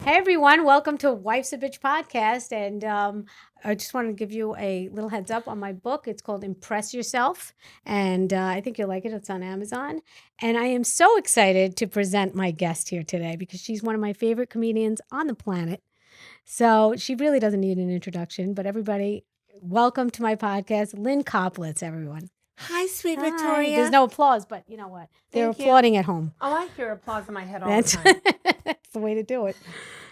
Hey everyone, welcome to Wife's a Bitch podcast. And I just wanted to give you a little heads up on my book. It's called Impress Yourself. And I think you'll like it. It's on Amazon. And I am so excited to present my guest here today because she's one of my favorite comedians on the planet. So she really doesn't need an introduction, but everybody, welcome to my podcast, Lynne Koplitz, everyone. Hi, sweet Hi. Victoria. There's no applause, but you know what? They're Thank you. applauding at home. Oh, I hear applause in my head all the time. That's the way to do it.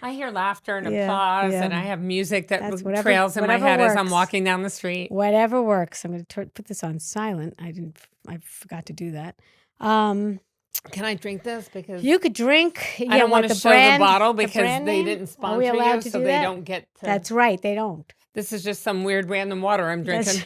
I hear laughter and Yeah, applause, yeah. and I have music that That's trails in my whatever head as I'm works. walking down the street. Whatever works. I'm going to put this on silent. I forgot to do that. Can I drink this? Because You could drink. I don't want to show the bottle because brand they name? didn't Are sponsor we allowed you, to so do they that? don't get to. That's right. They don't. This is just some weird random water I'm drinking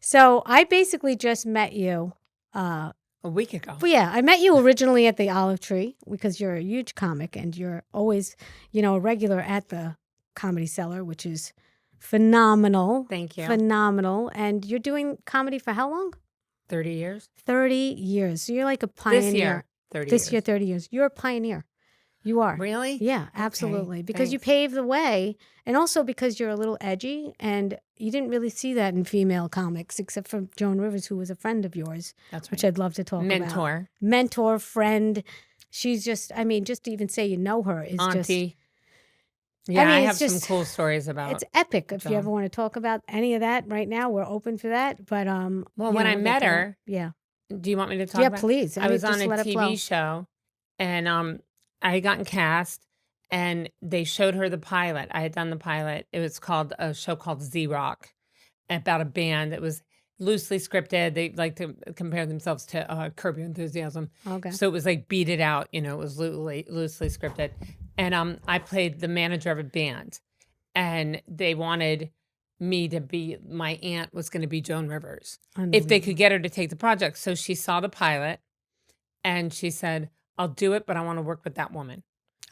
So I basically just met you. a week ago. But yeah, I met you originally at the Olive Tree because you're a huge comic and you're always, a regular at the Comedy Cellar, which is phenomenal. Thank you. Phenomenal. And you're doing comedy for how long? 30 years? 30 years. So you're like a pioneer. This year, 30 This years. year, 30 years. You're a pioneer. You are. Really? Yeah, absolutely. Because you thanks. paved the way and also because you're a little edgy and you didn't really see that in female comics except for Joan Rivers, who was a friend of yours, That's right. which I'd love to talk about. Mentor, friend. She's just, just to even say you know her is Auntie. just. Yeah, I it's have some just- cool stories about It's epic. If you Joan. ever want to talk about any of that right now, we're open for that. But Well, you when know, I we'll met get to that. her, Yeah. do you want me to talk Yeah, about please. I was on just a let it flow. TV show, and I had gotten cast, and they showed her the pilot. I had done the pilot. It was called a show called Z-Rock, about a band that was loosely scripted. They like to compare themselves to Curb Your Enthusiasm. Okay. So it was like Beat It Out, it was loosely scripted. And I played the manager of a band, and they wanted me to be, my aunt was going to be Joan Rivers if they could get her to take the project. So she saw the pilot and she said, I'll do it, but I want to work with that woman.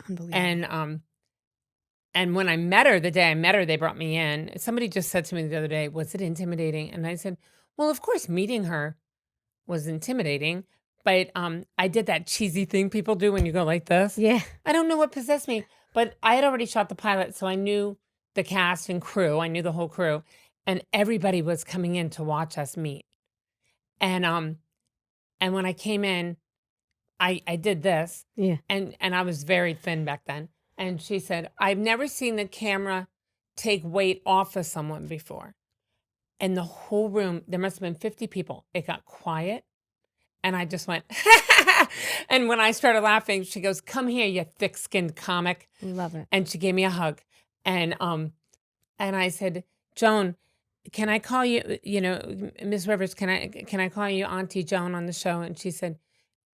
Unbelievable. And when I met her, the day I met her, they brought me in. Somebody just said to me the other day, was it intimidating? And I said, well, of course, meeting her was intimidating, but I did that cheesy thing people do when you go like this. Yeah. I don't know what possessed me, but I had already shot the pilot, so I knew the cast and crew. I knew the whole crew, and everybody was coming in to watch us meet. And when I came in, I did this. Yeah. And I was very thin back then. And she said, I've never seen the camera take weight off of someone before. And the whole room, there must have been 50 people. It got quiet. And I just went, and when I started laughing, she goes, come here, you thick-skinned comic. Love it. And she gave me a hug. And I said, Joan, can I call you, Ms. Rivers, can I call you Auntie Joan on the show? And she said,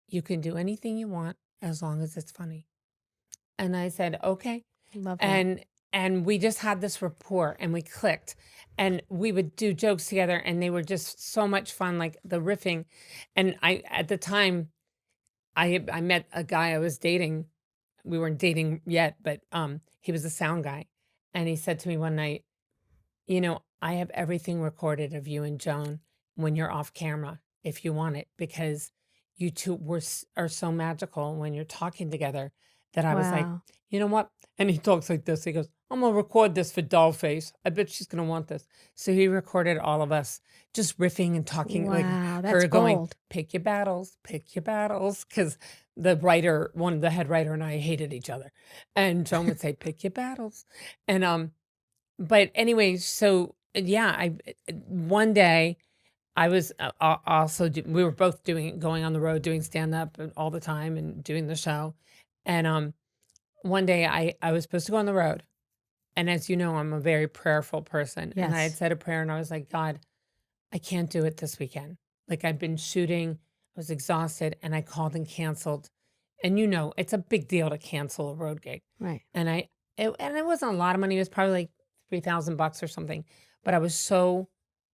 you can do anything you want as long as it's funny. And I said, okay. Love it. And we just had this rapport and we clicked and we would do jokes together and they were just so much fun, like the riffing. And at the time, I met a guy I was dating. We weren't dating yet, but he was a sound guy. And he said to me one night, I have everything recorded of you and Joan when you're off camera, if you want it, because you two are so magical when you're talking together that I was like, Wow. you know what? And he talks like this. He goes, I'm going to record this for Dollface. I bet she's going to want this. So he recorded all of us just riffing and talking, Wow, like that's her going, gold. pick your battles. Because the writer, the head writer and I hated each other. And Joan would say, pick your battles. And, but anyway, so yeah, one day I was also, we were both going on the road, doing stand-up all the time and doing the show. And one day I was supposed to go on the road. And as you know, I'm a very prayerful person. Yes. And I had said a prayer and I was like, God, I can't do it this weekend. Like I've been shooting, I was exhausted and I called and canceled. And it's a big deal to cancel a road gig. Right. And it wasn't a lot of money. It was probably like $3,000 or something. But I was so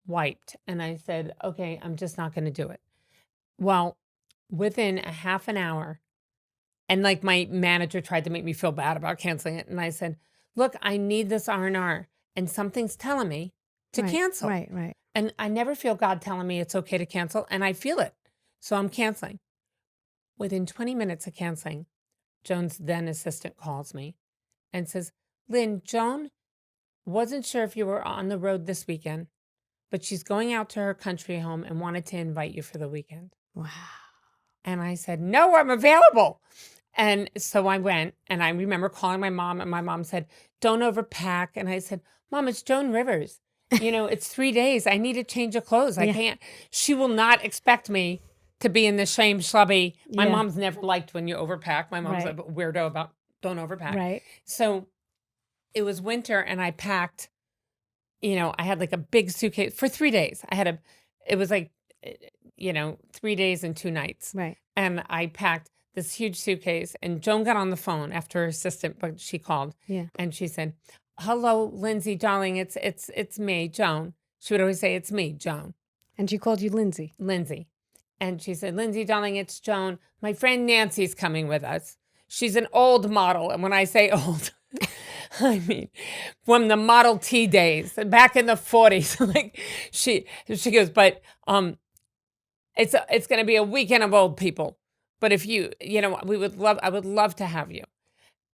wiped. And I said, okay, I'm just not going to do it. Well, within a half an hour, and like my manager tried to make me feel bad about canceling it. And I said, look, I need this R&R and something's telling me to cancel. Right. And I never feel God telling me it's okay to cancel. And I feel it. So I'm canceling. Within 20 minutes of canceling, Joan's then assistant calls me and says, Lynn, Joan wasn't sure if you were on the road this weekend, but she's going out to her country home and wanted to invite you for the weekend. Wow. And I said, no, I'm available. And so I went, and I remember calling my mom, and my mom said, don't overpack. And I said, Mom, it's Joan Rivers. It's 3 days. I need a change of clothes. I can't. She will not expect me to be in the same schlubby. My mom's never liked when you overpack. My mom's a weirdo about don't overpack. Right. So it was winter, and I packed, I had like a big suitcase for 3 days. It was like, 3 days and 2 nights. Right. And I packed this huge suitcase, and Joan got on the phone after her assistant, but she called. Yeah. And she said, hello, Lindsay, darling, it's me, Joan. She would always say, it's me, Joan. And she called you Lindsay. Lindsay. And she said, Lindsay, darling, it's Joan. My friend Nancy's coming with us. She's an old model. And when I say old, I mean, from the Model T days, back in the 40s. Like she goes, but it's going to be a weekend of old people. But if I would love to have you.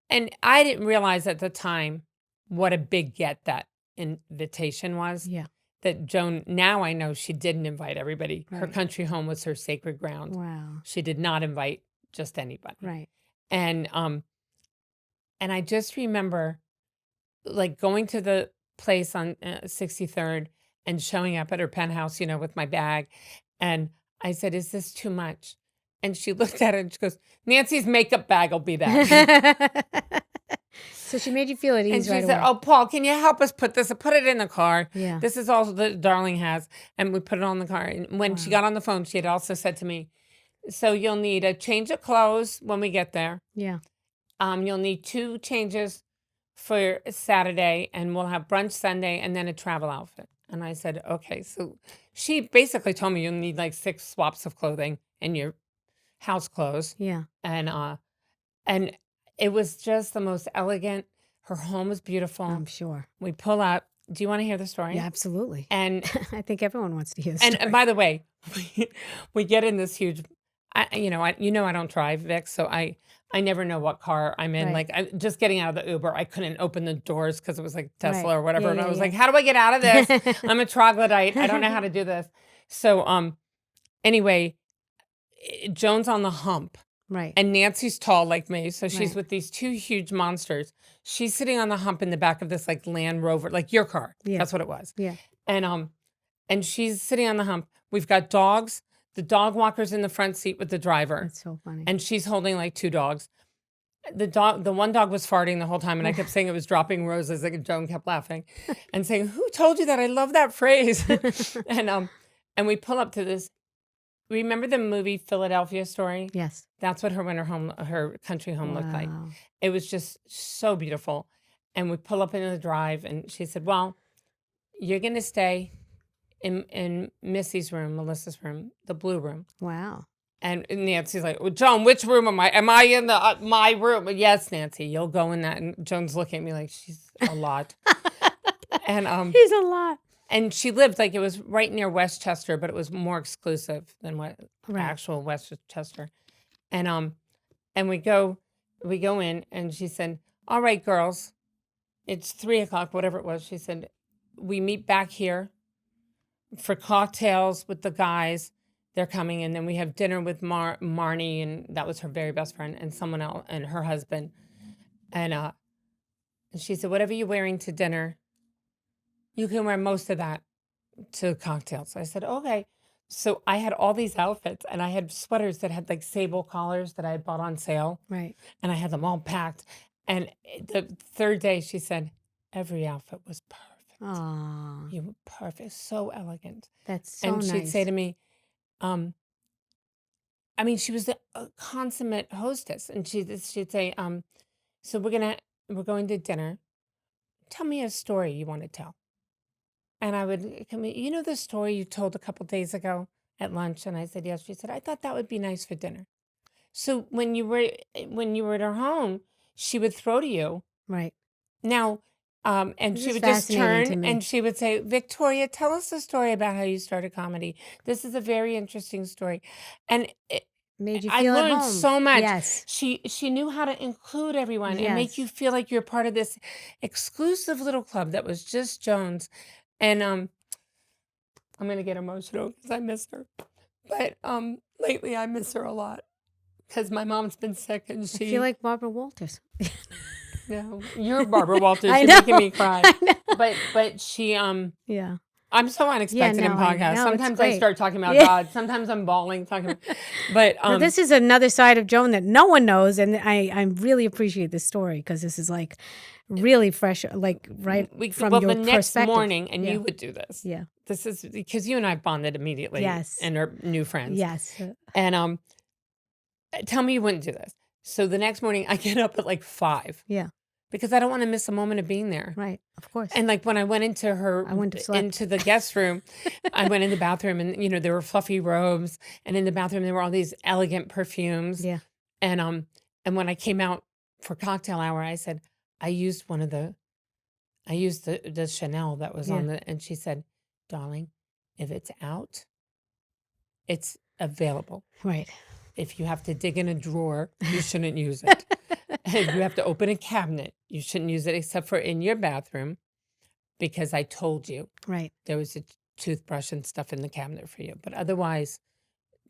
And I didn't realize at the time what a big get that invitation was. Yeah. That Joan, now I know she didn't invite everybody. Right. Her country home was her sacred ground. Wow. She did not invite just anybody. Right. And I just remember like going to the place on 63rd and showing up at her penthouse, with my bag. And I said, is this too much? And she looked at it and she goes, Nancy's makeup bag will be that. So she made you feel at ease. And she right said, away. oh, Paul, can you help us put it in the car? Yeah. This is all that darling has. And we put it on the car. And when she got on the phone, she had also said to me, so you'll need a change of clothes when we get there. Yeah. You'll need 2 changes for Saturday, and we'll have brunch Sunday, and then a travel outfit. And I said, okay. So she basically told me you'll need like 6 swaps of clothing and your house clothes. Yeah. And it was just the most elegant. Her home was beautiful. I'm sure. We pull up. Do you want to hear the story? Yeah, absolutely. And I think everyone wants to hear the story. and by the way, we get in this huge. I don't drive, Vic, so I never know what car I'm in. Right. Like just getting out of the Uber, I couldn't open the doors because it was like Tesla Right. or whatever, Yeah, and I yeah, was yeah. like, how do I get out of this? I'm a troglodyte. I don't know how to do this. So anyway, Joan's on the hump. Right. And Nancy's tall like me, so she's Right. with these 2 huge monsters. She's sitting on the hump in the back of this like Land Rover, like your car. Yeah. That's what it was. Yeah. And she's sitting on the hump. We've got dogs. The dog walker's in the front seat with the driver. That's so funny. And she's holding like 2 dogs. The one dog was farting the whole time, and I kept saying it was dropping roses. Like Joan kept laughing and saying, "Who told you that? I love that phrase." and we pull up to this. Remember the movie Philadelphia Story? Yes. That's what her country home looked like. Wow. It was just so beautiful. And we pull up into the drive, and she said, well, you're going to stay in Missy's room, Melissa's room, the blue room. Wow. And Nancy's like, well, Joan, which room am I? Am I in the my room? Yes, Nancy, you'll go in that. And Joan's looking at me like she's a lot. And He's a lot. And she lived like it was right near Westchester, but it was more exclusive than what actual Westchester. And we go in, and she said, all right, girls, it's 3:00, whatever it was. She said, we meet back here for cocktails with the guys. They're coming, and then we have dinner with Marnie, and that was her very best friend, and someone else, and her husband. And she said, whatever you're wearing to dinner, you can wear most of that to cocktails. I said, okay. So I had all these outfits, and I had sweaters that had like sable collars that I had bought on sale. Right. And I had them all packed. And the 3rd day, she said, every outfit was perfect. Aww. You were perfect. So elegant. That's so and nice. she'd say to me, she was the consummate hostess. And she'd say, so we're going to dinner. Tell me a story you want to tell. And I would come, the story you told a couple days ago at lunch? And I said, yes. She said, I thought that would be nice for dinner. So when you were at her home, she would throw to you. Right. Now, and This she is would just fascinating to turn me. and she would say, Victoria, tell us the story about how you started comedy. This is a very interesting story. And Made you I feel at learned home. so much. Yes. She knew how to include everyone and make you Yes. feel like you're part of this exclusive little club that was just Joan's. And I'm gonna get emotional because I miss her. But lately I miss her a lot because my mom's been sick and I feel she. like Barbara Walters. No, you're Barbara Walters. I You're know. making me cry. I know. But she Yeah. I'm so Yeah, unexpected in no, I podcasts. know. It's Sometimes I great. start talking about Yeah. God. Sometimes I'm bawling talking about, but Now, this is another side of Joan that no one knows, and I really appreciate this story because this is like really fresh, like right from well, your the next perspective. morning, and Yeah. you would do this. Yeah. This is because you and I bonded immediately. Yes. And are new friends. Yes. And tell me you wouldn't do this. So the next morning, I get up at like 5 Yeah. because I don't want to miss a moment of being there. Right. Of course. And like when I went into I wouldn't have slept. into the guest room, I went in the bathroom and there were fluffy robes, and in the bathroom there were all these elegant perfumes. Yeah. And when I came out for cocktail hour, I said I used the Chanel that was on Yeah. and she said, "Darling, if it's out, it's available. Right. If you have to dig in a drawer, you shouldn't use it. If you have to open a cabinet, you shouldn't use it except for in your bathroom because I told you Right. there was a toothbrush and stuff in the cabinet for you. But otherwise,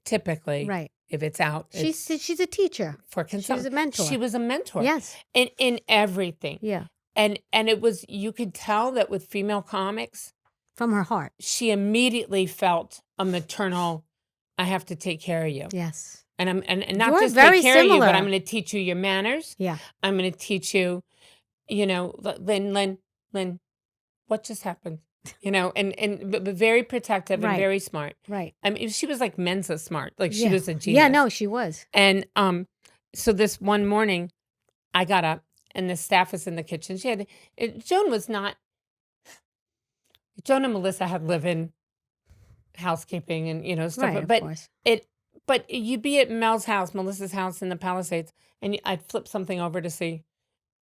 typically, Right. if it's out, it's She's a teacher. for She's consumption." a mentor. She was a mentor. Yes. In everything. Yeah. And it was, you could tell that with female comics, From her heart. she immediately felt a maternal, I have to take care of you. Yes. And not You're just very take care of you, but similar. I'm going to teach you your manners. Yeah. I'm going to teach you, Lynn, what just happened? But very protective and Right. very smart. Right. I mean, she was like Mensa smart. Like she Yeah. was a genius. Yeah, no, she was. And so this one morning, I got up and the staff was in the kitchen. Joan and Melissa had live-in housekeeping and stuff. Right, of but course. but you'd be at Mel's house, Melissa's house in the Palisades, and I'd flip something over to see,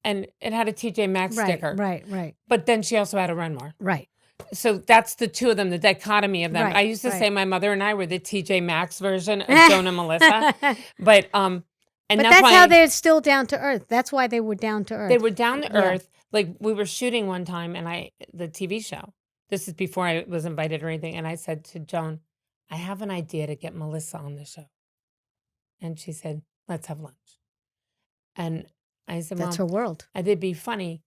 and it had a TJ Maxx Right, sticker. right. But then she also had a Renmar. Right. So that's the two of them, the dichotomy of them. Right, I used to right. say my mother and I were the TJ Maxx version of Joan and Melissa. But and But that's that's why how they're still down to earth. That's why they were down to earth. they were down to Yeah. earth. Like we were shooting one time, and the TV show. This is before I was invited or anything, and I said to Joan, "I have an idea to get Melissa on the show." And she said, "Let's have lunch." And I said, That's "Mom, her world. it'd be funny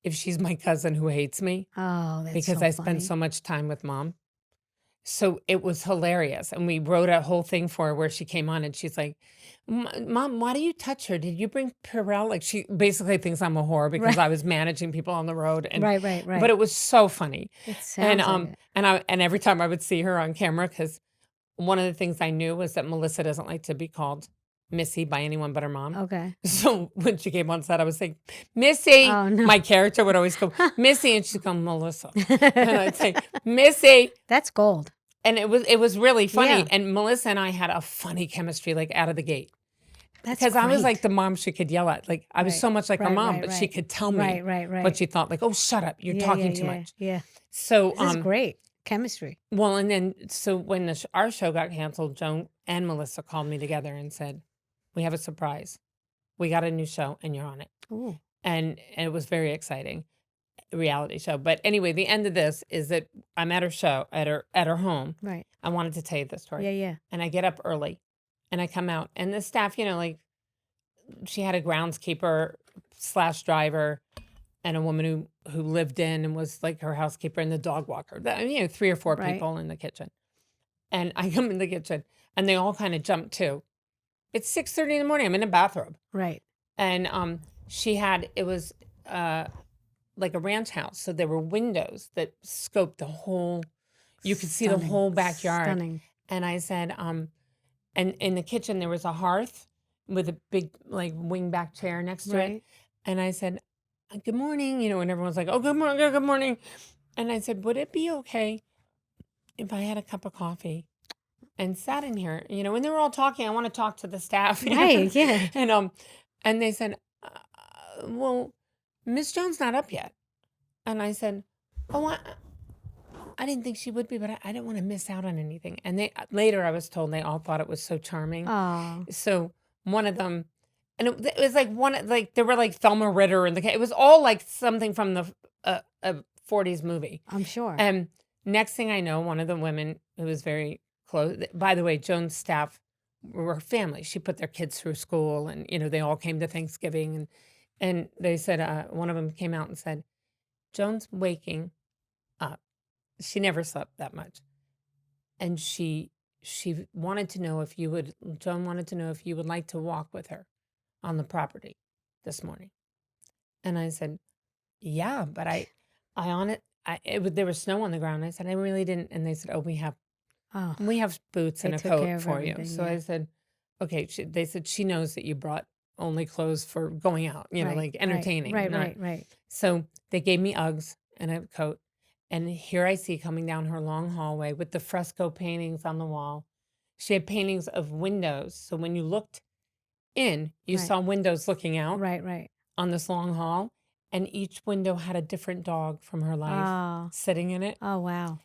if she's my cousin who hates me Oh, that's because so I spend funny. so much time with Mom." So it was hilarious. And we wrote a whole thing for her where she came on and she's like, "Mom, why do you touch her? Did you bring Purell?" Like she basically thinks I'm a whore because Right. I was managing people on the road. And Right. but it was so funny. It And sounds like it. and every time I would see her on camera, because one of the things I knew was that Melissa doesn't like to be called Missy by anyone but her mom. Okay. So when she came on set, I was saying, "Missy." Oh, no. My character would always go, "Missy," and she'd go, "Melissa." And I'd say, "Missy." That's gold. And it was really funny. Yeah. And Melissa and I had a funny chemistry, like out of the gate. That's Because I was great. like the mom she could yell at. Like I was Right. so much like her Right, mom, right, but she right. could tell me Right. what she thought. Like, "Oh, shut up. You're Yeah, talking yeah, too yeah, much." Yeah. So This is great. Chemistry. well, and then so when our show got canceled, Joan and Melissa called me together and said, "We have a surprise. We got a new show and you're on it." Ooh. And it was very exciting, reality show. But anyway, the end of this is that I'm at her show at her home. Right. I wanted to tell you this story. Yeah, yeah. And I get up early and I come out and the staff, like she had a groundskeeper / driver and a woman who lived in and was like her housekeeper and the dog walker. 3 or 4 Right. people in the kitchen. And I come in the kitchen and they all kind of jump too. It's 6:30 in the morning. I'm in a bathrobe. Right. And it was like a ranch house. So there were windows that scoped the whole, you could see the Stunning. whole backyard. Stunning. And I said, and in the kitchen there was a hearth with a big like wingback chair next to it. Right. And I said, "Good morning," and everyone's like, "Oh, good morning, good morning." And I said, "Would it be okay if I had a cup of coffee and sat in here?" When they were all talking, I want to talk to the staff. Right. Yeah. And they said, "Well, Miss Jones not up yet." And I said, "Oh, I didn't think she would be, but I didn't want to miss out on anything. And they later, I was told they all thought it was so charming. Oh, So one of them, and it was like there were like Thelma Ritter and it was all like something from the a 40s movie. I'm sure. And next thing I know, one of the women who was very close, by the way, Joan's staff were family. She put their kids through school, and they all came to Thanksgiving, and they said one of them came out and said, Joan's waking up. She never slept that much, and she wanted to know if you would. Joan wanted to know if you would like to walk with her on the property this morning. And I said, yeah, but I on it. There was snow on the ground. I said, I really didn't. And they said, oh, we have Oh, boots they and a took care coat of for you. everything, So yeah. I said, okay. They said she knows that you brought only clothes for going out, Right, like right, entertaining. right, not- right, right. So they gave me Uggs and a coat. And here I see coming down her long hallway with the fresco paintings on the wall. She had paintings of windows. So when you looked in, you Right. saw windows looking out Right, right. on this long hall. And each window had a different dog from her life Oh, sitting in it. oh, wow.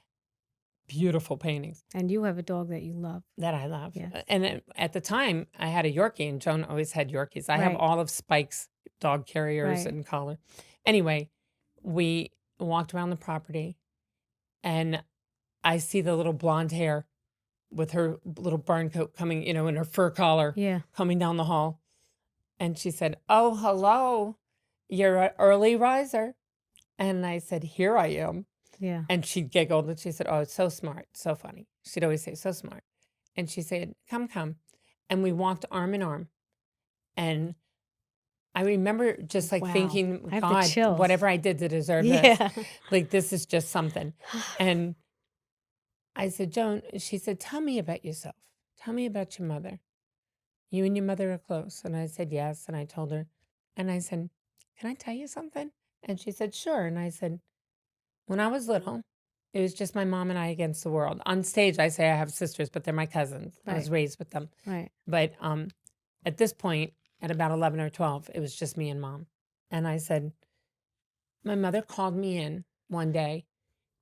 Beautiful paintings And you have a dog that you love. that I love. Yes. And at the time, I had a Yorkie, and Joan always had Yorkies. I have Right. all of Spike's dog carriers Right. and collar. Anyway, we walked around the property, and I see the little blonde hair with her little barn coat coming, and her fur collar Yeah. coming down the hall. And she said, oh, hello, you're an early riser. And I said, here I am. Yeah. And she giggled and she said, oh, it's so smart, so funny. She'd always say, so smart. And she said, come, come. And we walked arm in arm. And I remember just like Wow. thinking, I have the God, chills. whatever I did to deserve this, Yeah. like this is just something. And I said, Joan, she said, tell me about yourself. Tell me about your mother. You and your mother are close. And I said, yes. And I told her, and I said, can I tell you something? And she said, sure. And I said, when I was little, it was just my mom and I against the world. On stage, I say I have sisters, but they're my cousins. I was Right. raised with them. Right. But at this point, at about 11 or 12, it was just me and mom. And I said, my mother called me in one day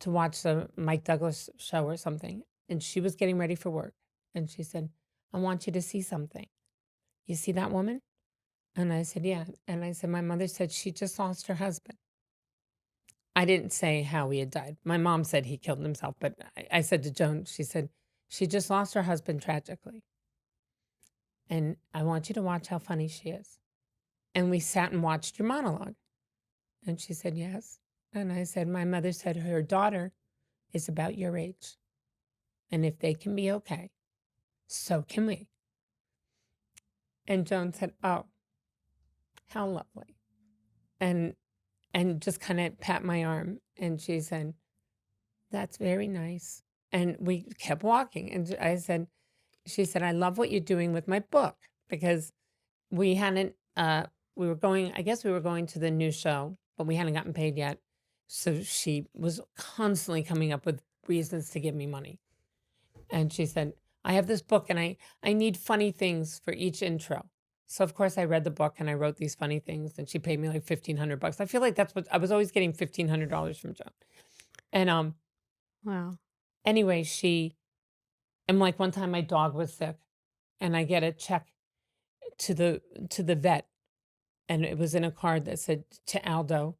to watch the Mike Douglas show or something. And she was getting ready for work. And she said, I want you to see something. You see that woman? And I said, yeah. And I said, my mother said she just lost her husband. I didn't say how he had died. My mom said he killed himself, but I said to Joan, she said, she just lost her husband tragically. And I want you to watch how funny she is. And we sat and watched your monologue. And she said, yes. And I said, my mother said her daughter is about your age. And if they can be okay, so can we. And Joan said, oh, how lovely. And just kind of pat my arm. And she said, that's very nice. And we kept walking. And I said, she said, I love what you're doing with my book, because we hadn't, we were going, I guess we were going to the new show, but we hadn't gotten paid yet. So she was constantly coming up with reasons to give me money. And she said, I have this book and I need funny things for each intro. So of course I read the book and I wrote these funny things, and she paid me like $1,500. I feel like that's what I was always getting, $1,500 from Joan. And Wow. anyway, and like one time my dog was sick, and I get a check to the vet, and it was in a card that said, to Aldo,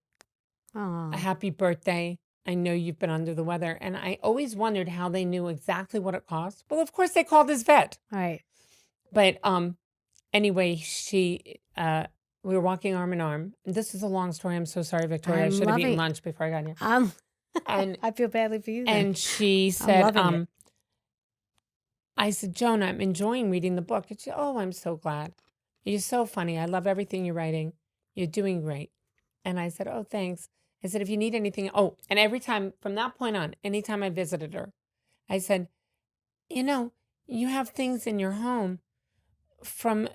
Oh. a happy birthday. I know you've been under the weather. And I always wondered how they knew exactly what it cost. Well, of course they called his vet. Right. But anyway, we were walking arm in arm. This is a long story. I'm so sorry, Victoria. I I'm should have eaten loving- lunch before I got here. And I feel badly for you then. and she said, loving it. I said, Joan, I'm enjoying reading the book. And she, oh, I'm so glad. You're so funny. I love everything you're writing. You're doing great. And I said, oh, thanks. I said, if you need anything, and every time from that point on, anytime I visited her, I said, you have things in your home from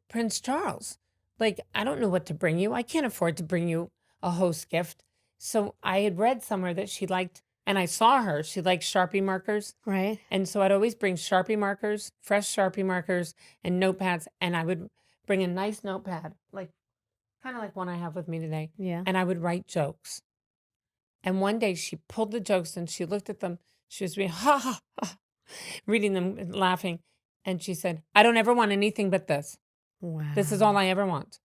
Prince Charles. Like, I don't know what to bring you. I can't afford to bring you a host gift. So I had read somewhere that she liked, and I saw her, she liked Sharpie markers. Right. And so I'd always bring Sharpie markers, fresh Sharpie markers, and notepads. And I would bring a nice notepad, like kind of like one I have with me today. Yeah. And I would write jokes. And one day she pulled the jokes and she looked at them. She was reading, ha, ha, ha, reading them and laughing. And she said, I don't ever want anything but this. Wow. This is all I ever want.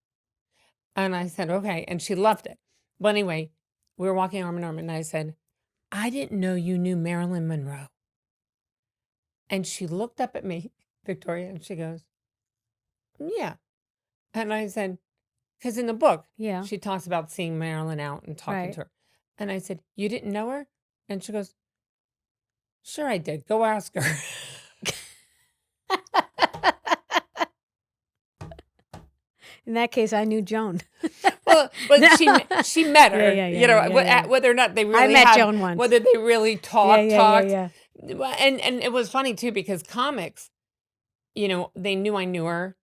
And I said, okay. And she loved it. But anyway, we were walking arm in arm and I said, I didn't know you knew Marilyn Monroe. And she looked up at me, Victoria, and she goes, yeah. And I said, because in the book, Yeah. she talks about seeing Marilyn out and talking Right. to her. And I said, you didn't know her? And she goes, sure I did. Go ask her. In that case, I knew Joan. Well, but she met her. Yeah, you know, yeah. whether or not they really I met had, Joan once. whether they really talked. Yeah. Well, and it was funny too because comics, you know, they knew I knew her,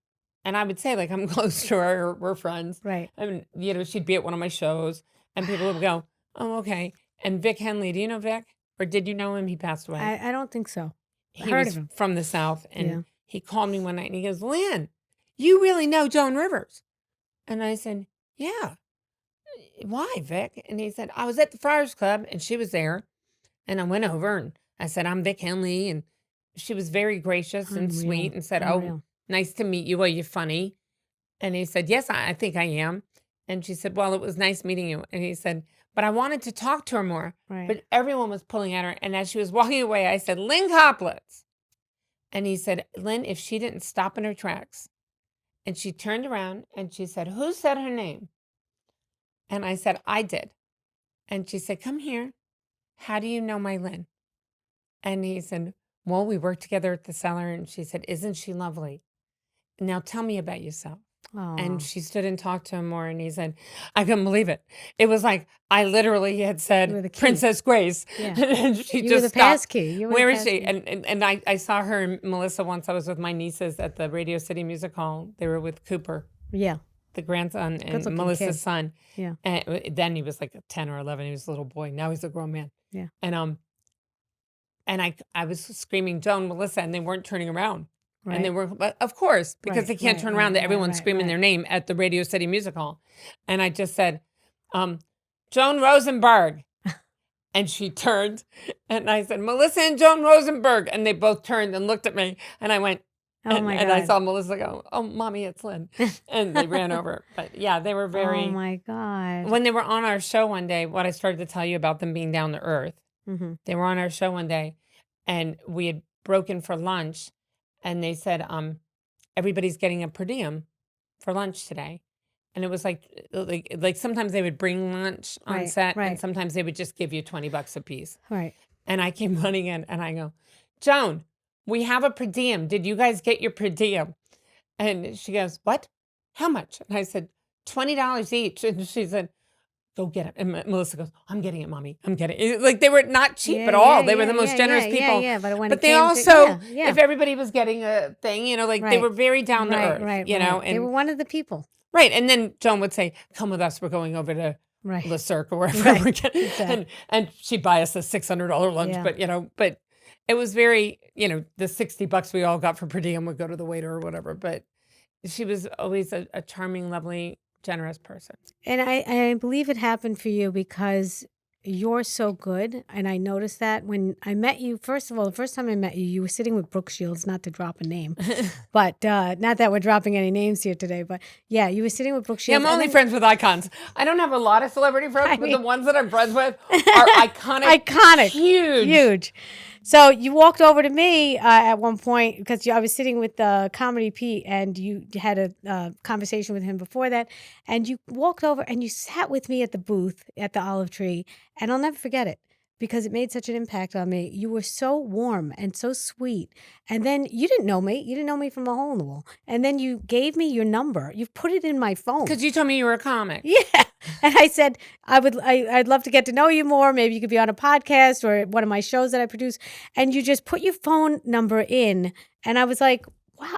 and I would say like I'm close to her. We're friends. Right. And you know, she'd be at one of my shows, and people would go, "Oh, okay." And Vic Henley, do you know Vic, or did you know him? He passed away. I don't think so. He heard was of him. from the South, and Yeah. he called me one night, and he goes, "Lynn, you really know Joan Rivers?" And I said, "Yeah." Why, Vic? And he said, I was at the Friars Club and she was there. And I went over and I said, I'm Vic Henley. And she was very gracious and sweet and said, oh, nice to meet you. Are you funny? And he said, yes, I think I am. And she said, well, it was nice meeting you. And he said, but I wanted to talk to her more. Right. But everyone was pulling at her. And as she was walking away, I said, Lynne Koplitz. And he said, Lynn, if she didn't stop in her tracks. And she turned around and she said, who said her name? And I said, I did. And she said, come here. How do you know my Lynn? And he said, well, we worked together at the cellar. And she said, isn't she lovely? Now tell me about yourself. Aww. And she stood and talked to him more. And he said, I couldn't believe it. It was like I literally had said, Princess Grace. Yeah. And she you just were the stopped. passkey. Where is she? And I saw her and Melissa once. I was with my nieces at the Radio City Music Hall. They were with Cooper. Yeah. The grandson and Melissa's son. Yeah. And then he was like 10 or 11. He was a little boy. Now he's a grown man. Yeah. And I was screaming, Joan, Melissa, and they weren't turning around. Right. And they were, of course, because they can't turn around. Everyone's screaming their name at the Radio City Music Hall. And I just said, Joan Rosenberg. And she turned and I said, Melissa and Joan Rosenberg. And they both turned and looked at me. And I went, oh my God. And I saw Melissa go, oh, mommy, it's Lynn. And they ran over. But yeah, they were very. Oh my God. When they were on our show one day, what I started to tell you about them being down to earth, they were on our show one day and we had broken for lunch and they said, everybody's getting a per diem for lunch today. And it was like sometimes they would bring lunch on set and sometimes they would just give you $20 a piece. Right. And I came running in and I go, Joan, we have a per diem. Did you guys get your per diem? And she goes, what? How much? And I said, $20 each. And she said, go get it. And Melissa goes, I'm getting it, mommy. I'm getting it. Like they were not cheap at all. They were the most generous people. But they also, if everybody was getting a thing, you know, like they were very down to earth, you know. And they were one of the people. Right. And then Joan would say, come with us. We're going over to Le Cirque or wherever we're getting. And she'd buy us a $600 lunch. But, you know, but it was very, you know, the $60 we all got for per diem would go to the waiter or whatever. But she was always a charming, lovely, generous person. And I believe it happened for you because you're so good. And I noticed that when I met you, first of all, the first time I met you, you were sitting with Brooke Sheilds, not to drop a name, but not that we're dropping any names here today, but yeah, you were sitting with Brooke Sheilds. Yeah, I'm only friends with icons. I don't have a lot of celebrity friends, but the ones that I'm friends with are iconic. Iconic. Huge. So you walked over to me at one point because I was sitting with Comedy Pete and you had a conversation with him before that. And you walked over and you sat with me at the booth at the Olive Tree. And I'll never forget it because it made such an impact on me. You were so warm and so sweet. And then you didn't know me. You didn't know me from a hole in the wall. And then you gave me your number. You put it in my phone. Because you told me you were a comic. Yeah. And I said, I'd love to get to know you more. Maybe you could be on a podcast or one of my shows that I produce. And you just put your phone number in. And I was like, wow,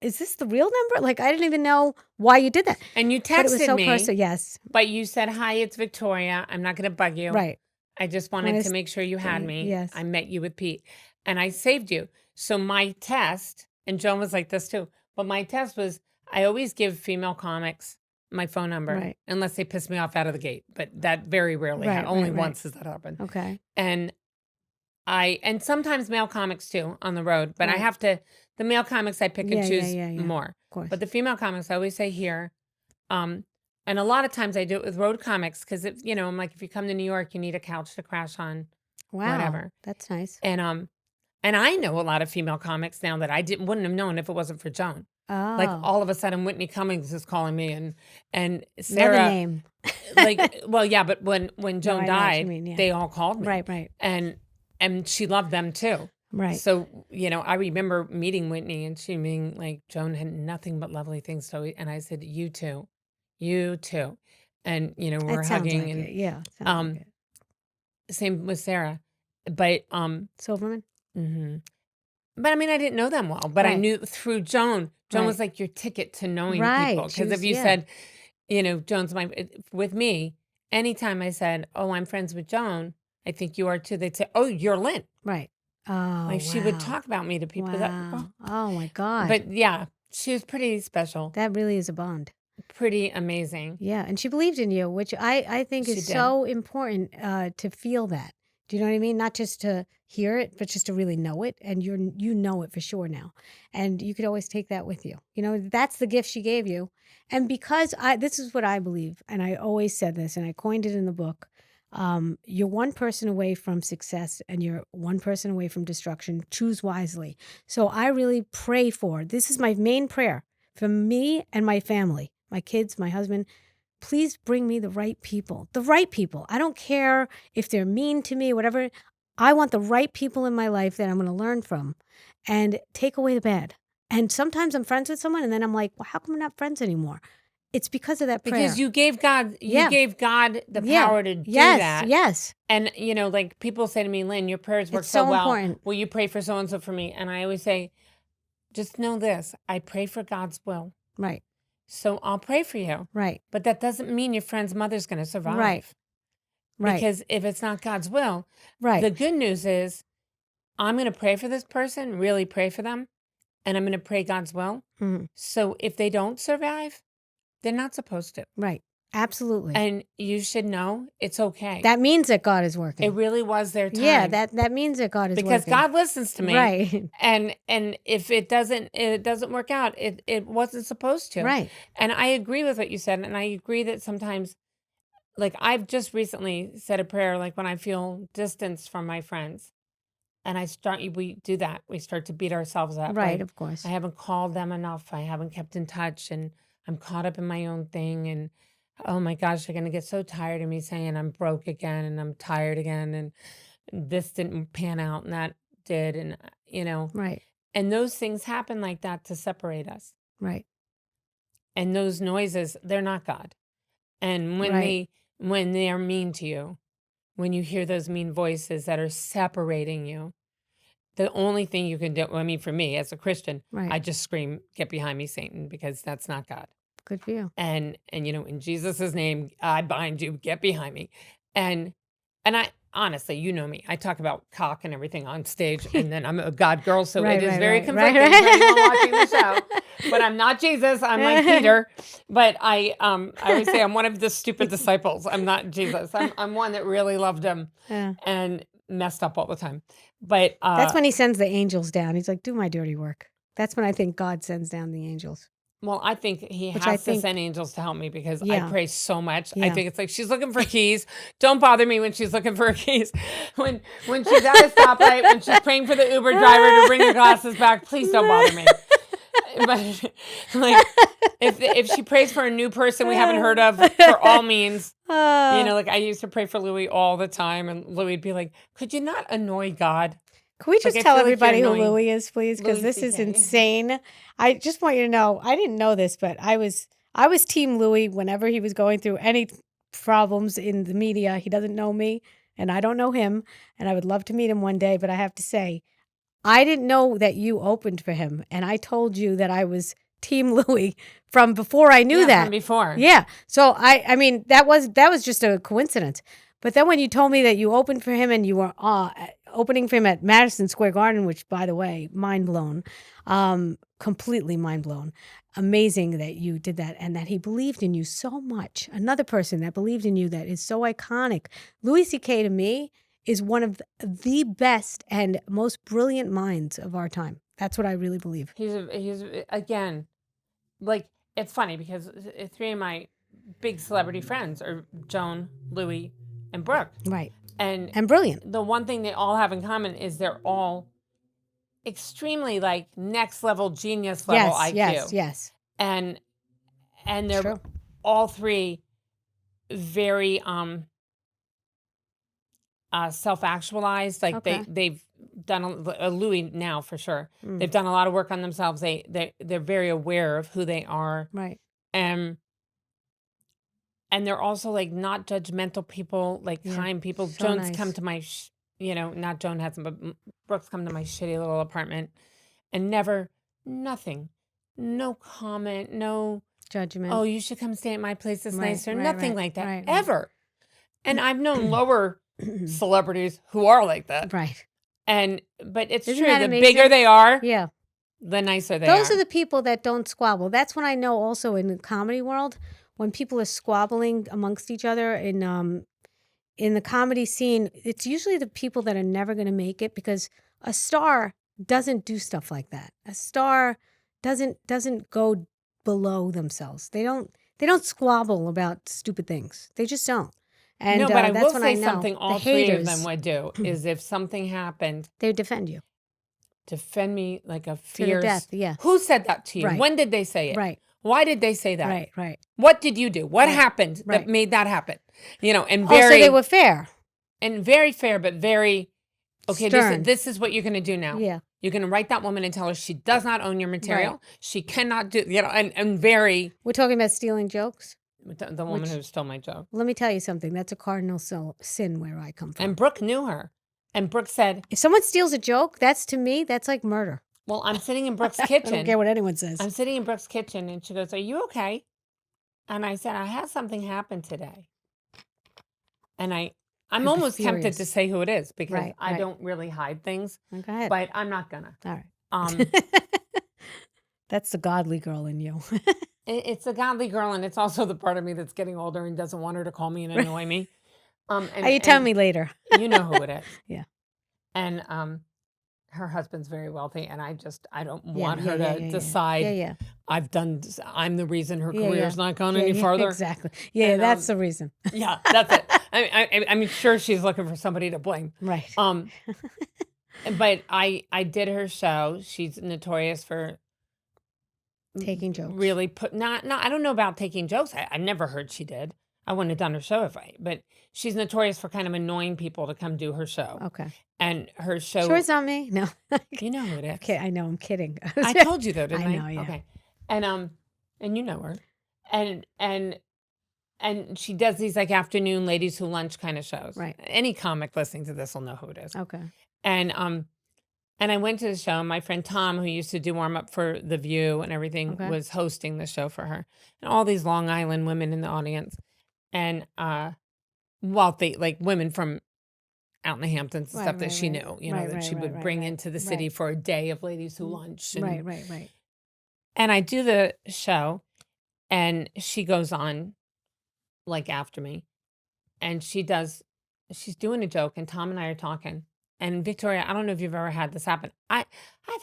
is this the real number? Like, I didn't even know why you did that. And you texted but it was so me. personal. Yes. But you said, hi, it's Victoria. I'm not going to bug you. Right. I just wanted to make sure you had me. Yes. I met you with Pete. And I saved you. So my test, and Joan was like this too, but my test was, I always give female comics my phone number Right. unless they piss me off out of the gate. But that very rarely Right, happens. Only right, right. once has that happened. Okay. And sometimes male comics too on the road, but I Right. have to, the male comics I pick and Yeah, yeah, choose yeah, yeah. more. Of course. But the female comics I always say here. And a lot of times I do it with road comics because I'm like, if you come to New York, you need a couch to crash on, Wow. whatever. That's nice. And I know a lot of female comics now that I wouldn't have known if it wasn't for Joan. Like Oh. all of a sudden, Whitney Cummings is calling me, and Another Sarah. name. Like, well, yeah, but when Joan I know what you died, mean, yeah. they all called me, Right. and she loved them too. Right. So I remember meeting Whitney, and she being like, Joan had nothing but lovely things to, and I said, you too, and we're It sounds hugging, like and it. Yeah. Sounds like it. same with Sarah, but Silverman? mhm. But I mean, I didn't know them well, but I Right. knew through Joan. Joan was Right. like your ticket to knowing Right. people. She Because if was, you yeah. said, Joan's with me, anytime I said, oh, I'm friends with Joan, I think you are too, they'd say, oh, you're Lynne. Right. Oh, Like she would wow. talk about me to people. Wow. Oh, my God. But yeah, she was pretty special, That really is a bond. pretty amazing. Yeah. And she believed in you, which I think She is did. so important to feel that. Do you know what I mean? Not just to hear it, but just to really know it. And you know it for sure now. And you could always take that with you. That's the gift she gave you. And because this is what I believe, and I always said this, and I coined it in the book. You're one person away from success and you're one person away from destruction. Choose wisely. So I really pray this is my main prayer for me and my family, my kids, my husband. Please bring me the right people. The right people. I don't care if they're mean to me, whatever. I want the right people in my life that I'm going to learn from and take away the bad. And sometimes I'm friends with someone and then I'm like, well, how come we're not friends anymore? It's because of that prayer. Because you gave God, Yeah. the power to do Yes, that. yes. And, like people say to me, Lynne, your prayers work It's so so well. important. Will you pray for so-and-so for me? And I always say, just know this. I pray for God's will. Right, So I'll pray for you. right, But that doesn't mean your friend's mother's going to survive. right. Because if it's not God's will, Right. the good news is I'm going to pray for this person, really pray for them, and I'm going to pray God's will. Mhm. So if they don't survive, they're not supposed to. Right. Absolutely. And you should know it's okay. That means that God is working. It really was their time. Yeah, that means that God is because working. God listens to me. Right. And if it doesn't work out, it wasn't supposed to. Right. And I agree with what you said. And I agree that sometimes, like I've just recently said a prayer, like when I feel distance from my friends. And we do that. We start to beat ourselves up. Right, Like, of course. I haven't called them enough. I haven't kept in touch. And I'm caught up in my own thing. And oh my gosh, they're going to get so tired of me saying I'm broke again and I'm tired again. And this didn't pan out and that did. And, Right. and those things happen like that to separate us. Right. And those noises, they're not God. And Right. when they are mean to you, when you hear those mean voices that are separating you, the only thing you can do, I mean, for me as a Christian, Right. I just scream, get behind me, Satan, because that's not God. Good for you. And in Jesus' name, I bind you, get behind me. And I honestly, you know me, I talk about cock and everything on stage, and then I'm a God girl, so Right, it is right, very right, conflicting right. for anyone watching the show. But I'm not Jesus, I'm like Peter. But I always say I'm one of the stupid disciples. I'm not Jesus. I'm one that really loved him Yeah. and messed up all the time. But That's when he sends the angels down. He's like, do my dirty work. That's when I think God sends down the angels. well, I think he Which has I to think- send angels to help me because I Yeah. pray so much. I Yeah. think it's like she's looking for keys. Don't bother me when she's looking for her keys. When she's at a stoplight, when she's praying for the Uber driver to bring her glasses back, please don't bother me. But like if she prays for a new person we haven't heard of, for all means, like I used to pray for Louis all the time, and Louis would be like, "Could you not annoy God?" Can we just I tell feel like everybody you're who annoying. Louis is, please? Because Louis this is CK. insane. I just want you to know, I didn't know this, but I was Team Louis whenever he was going through any problems in the media. He doesn't know me, and I don't know him, and I would love to meet him one day. But I have to say, I didn't know that you opened for him, and I told you that I was Team Louis from before I knew that. From before. Yeah. So I mean, that was just a coincidence. But then when you told me that you opened for him and you were opening for him at Madison Square Garden, which, by the way, mind blown, completely mind blown. Amazing that you did that and that he believed in you so much. Another person that believed in you that is so iconic. Louis C.K. to me is one of the best and most brilliant minds of our time. That's what I really believe. He's again, like, it's funny because three of my big celebrity friends are Joan, Louis, and Brooke. Right. And brilliant. the one thing they all have in common is they're all extremely like next level genius level IQ. Yes. And they're True. all three very self-actualized. Like Okay. they've done Louis now for sure. They've done a lot of work on themselves. They're very aware of who they are. Right. And they're also like not judgmental people, like kind people. So Joan's nice. come to my, not Joan hasn't, but Brooke's come to my shitty little apartment and nothing, no comment, no Judgment. oh, you should come stay at my place. It's nicer. right, Nothing right, like that right. ever. And I've known lower celebrities who are like that. Right. But it's Isn't true. that The amazing? bigger they are, Yeah. the nicer they Those are. are the people that don't squabble. That's when I know also in the comedy world, when people are squabbling amongst each other in the comedy scene, it's usually the people that are never going to make it because a star doesn't do stuff like that. A star doesn't go below themselves. They don't squabble about stupid things. They just don't. And no, but I that's will when say I know something the all three haters, of them would do is if something happened, they defend you defend me like a to the fierce. death. Yeah. Who said that to you? Right. When did they say it? Right. Why did they say that? Right. What did you do? What Right. happened Right. that made that happen? And Oh, so very they were fair. and very fair, but very okay. Stern. This is what you're going to do now. Yeah. You're going to write that woman and tell her she does not own your material. Right. She cannot do, and very. We're talking about stealing jokes. The woman who stole my joke. Let me tell you something. That's a cardinal sin where I come from. And Brooke knew her. And Brooke said, if someone steals a joke, to me, that's like murder. Well, I'm sitting in Brooke's kitchen. I don't care what anyone says. I'm sitting in Brooke's kitchen and she goes, are you okay? And I said, I had something happen today. And I'm almost tempted to say who it is because I don't really hide things. Go ahead. But I'm not gonna. All right. That's the godly girl in you. It's a godly girl, and it's also the part of me that's getting older and doesn't want her to call me and annoy me. You tell me later. You know who it is. Yeah. And her husband's very wealthy, and I don't want her to decide. Yeah. I'm the reason her career's not gone any farther. Exactly. Yeah, and, that's the reason. Yeah, that's it. I'm sure she's looking for somebody to blame. Right. But I did her show. She's notorious for taking jokes. Really I don't know about taking jokes. I've never heard she did. I wouldn't have done her show but she's notorious for kind of annoying people to come do her show. Okay. And her show. Sure it's not me? No. You know who it is. Okay, I know, I'm kidding. I told you though, didn't I? I know, yeah. Okay. And you know her. And she does these like afternoon ladies who lunch kind of shows. Right. Any comic listening to this will know who it is. Okay. And I went to the show, and my friend Tom, who used to do warm-up for The View and everything, was hosting the show for her. And all these Long Island women in the audience. And wealthy, like women from out in the Hamptons and stuff that she knew, that she would bring into the city for a day of ladies who lunch. And, Right. And I do the show, and she goes on, like, after me. And she's doing a joke, and Tom and I are talking. And Victoria, I don't know if you've ever had this happen. I've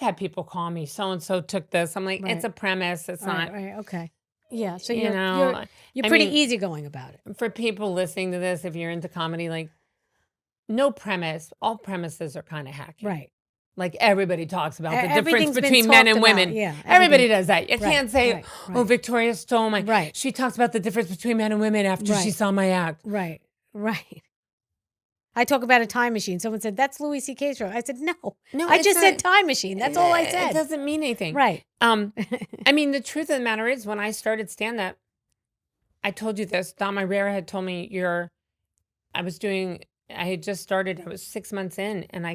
had people call me, so-and-so took this. I'm like, it's a premise. It's not. Right. Okay. Yeah. So you're pretty easygoing about it. For people listening to this, if you're into comedy, like, no premise. All premises are kind of hacky. Right. Like everybody talks about the difference Everything's been between men and talked about, women. yeah, Everybody does that. You can't say, right. oh, Victoria stole my. Right. She talks about the difference between men and women after she saw my act. Right. I talk about a time machine. Someone said, that's Louis C.K.'s show. I said, no, I just said time machine. That's all I said. It doesn't mean anything. Right. I mean, the truth of the matter is when I started stand-up, I told you this, Dom Irera had told me I had just started, I was 6 months in, and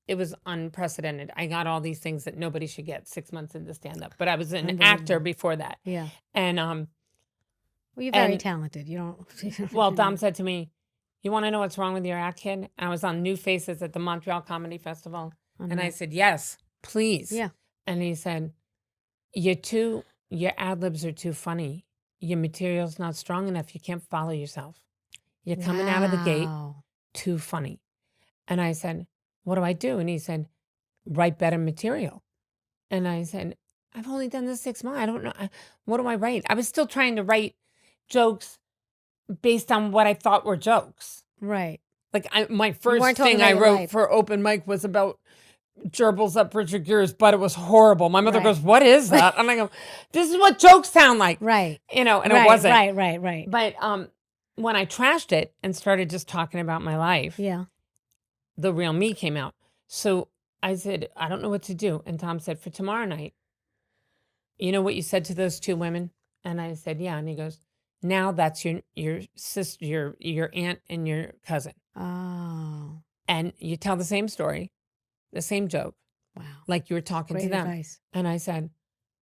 it was unprecedented. I got all these things that nobody should get 6 months into stand-up, but I was an actor before that. Yeah. And, well, you're very talented. You don't. Well, Dom said to me, you want to know what's wrong with your act, kid? And I was on New Faces at the Montreal Comedy Festival. Oh, And I no. said, yes, please. Yeah. And he said, your ad-libs are too funny. Your material's not strong enough. You can't follow yourself. You're coming out of the gate Wow. too funny. And I said, what do I do? And he said, write better material. And I said, I've only done this 6 months. I don't know. What do I write? I was still trying to write jokes based on what I thought were jokes. Right. Like my weren't first talking thing about I your wrote life. for open mic was about gerbils up Richard Gere's butt. It was horrible. My mother Right. goes, what is that? And I go, this is what jokes sound like. Right. You know, and right, it wasn't. Right. But when I trashed it and started just talking about my life, Yeah. the real me came out. So I said, I don't know what to do. And Tom said, for tomorrow night, you know what you said to those 2 women? And I said, yeah. And he goes, now that's your sister, your aunt and your cousin. Oh. And you tell the same story, the same joke, Wow. like you were talking Great to them. advice. And I said,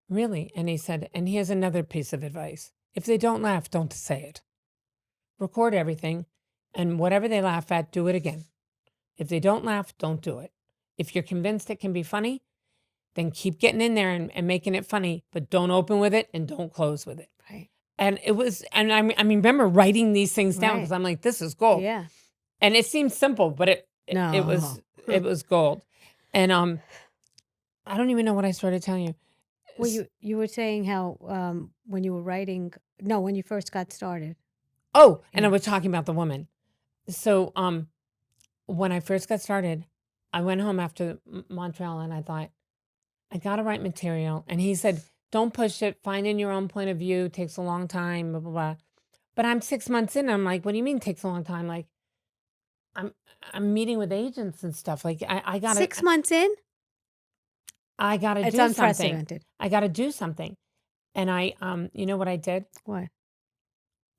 really? And he said, and here's another piece of advice. If they don't laugh, don't say it. Record everything, and whatever they laugh at, do it again. If they don't laugh, don't do it. If you're convinced it can be funny, then keep getting in there and making it funny, but don't open with it and don't close with it. Right. And it was, and I mean, remember writing these things down because Right. I'm like, this is gold. Yeah. And it seems simple, but it was gold. And I don't even know what I started telling you. Well, you were saying how when you were writing, when you first got started. Oh, and I Yeah. was talking about the woman. So when I first got started, I went home after Montreal and I thought, I got to write material. And he said, don't push it. Finding your own point of view takes a long time, blah, blah, blah. But I'm 6 months in. I'm like, what do you mean takes a long time? Like, I'm meeting with agents and stuff. Like, I got to. 6 months in? I got to It's do something. unprecedented. I got to do something. And I, you know what I did? What?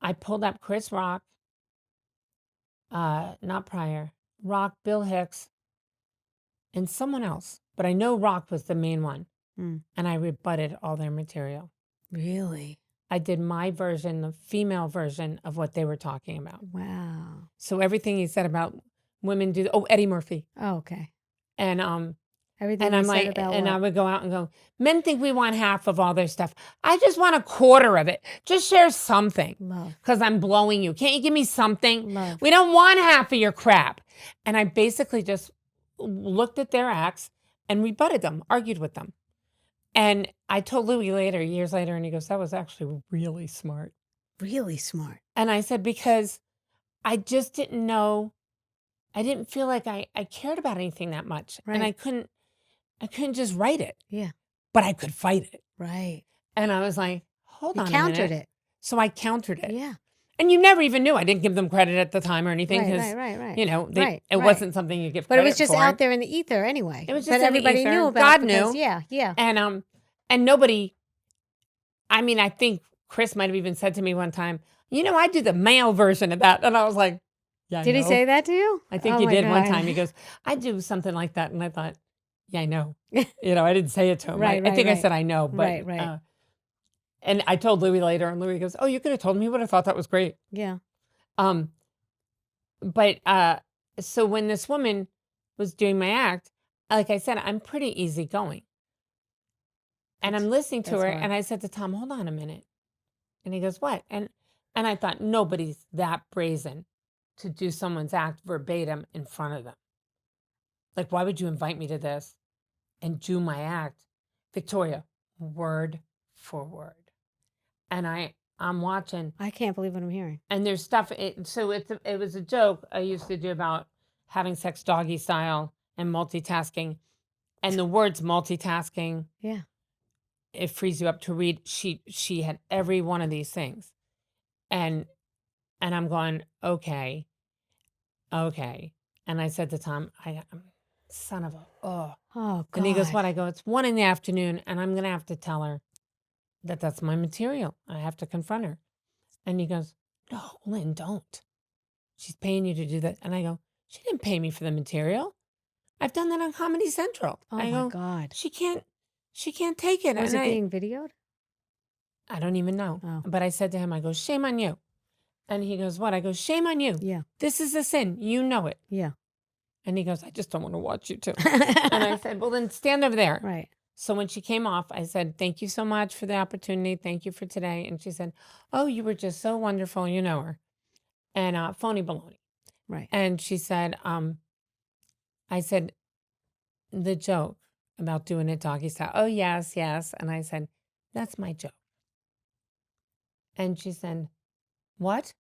I pulled up Chris Rock, not Pryor, Rock, Bill Hicks, and someone else. But I know Rock was the main one. Mm. And I rebutted all their material. Really? I did my version, the female version of what they were talking about. Wow. So everything he said about women do. Oh, Eddie Murphy. Oh, okay. And Everything and you I'm said like, about and what? I would go out and go, men think we want half of all their stuff. I just want a quarter of it. Just share something. Love. Because I'm blowing you. Can't you give me something? Love. We don't want half of your crap. And I basically just looked at their acts and rebutted them, argued with them. And I told Louis later, years later, and he goes, that was actually really smart. Really smart. And I said, because I just didn't know, I didn't feel like I cared about anything that much. Right. And I couldn't just write it. Yeah. But I could fight it. Right. And I was like, hold You on countered a minute. it. So I countered it. Yeah. And you never even knew. I didn't give them credit at the time or anything because, Right. you know, Right, it right. wasn't something you give But credit it was just for. out there in the ether anyway. It was just but in the everybody ether. knew about God it because, knew. Yeah. And nobody, I mean, I think Chris might have even said to me one time, you know, I do the male version of that. And I was like, yeah, I Did he know. say that to you? I think Oh he my did one God. time. He goes, I do something like that. And I thought, yeah, I know. You know, I didn't say it to him. Right, I think I right. said I know. But, Right. And I told Louis later, and Louis goes, oh, you could have told me. He would have thought that was great. Yeah. But so when this woman was doing my act, like I said, I'm pretty easygoing. And I'm listening to her, hard. and I said to Tom, hold on a minute. And he goes, what? And I thought, nobody's that brazen to do someone's act verbatim in front of them. Like, why would you invite me to this and do my act? Victoria, word for word. And I'm watching. I can't believe what I'm hearing. And there's stuff. So it was a joke I used to do about having sex doggy style and multitasking. And the words multitasking, Yeah. it frees you up to read. She had every one of these things. And I'm going, okay. And I said to Tom, son of a, oh. Oh, God. And he goes, what? I go, it's 1 PM, and I'm going to have to tell her that that's my material. I have to confront her. And he goes, no, Lynn, don't. She's paying you to do that. And I go, she didn't pay me for the material. I've done that on Comedy Central. Oh, I my go, God. she can't take it. Was And it being videoed? I don't even know. Oh. But I said to him, I go, shame on you. And he goes, what? I go, shame on you. Yeah. This is a sin. You know it. Yeah. And he goes, I just don't want to watch you too. And I said, well, then stand over there. Right. So when she came off, I said, thank you so much for the opportunity. Thank you for today. And she said, oh, you were just so wonderful. You know her. And phony baloney. Right. And she said, I said, the joke about doing it doggy style. Oh, yes, yes. And I said, that's my joke. And she said, what?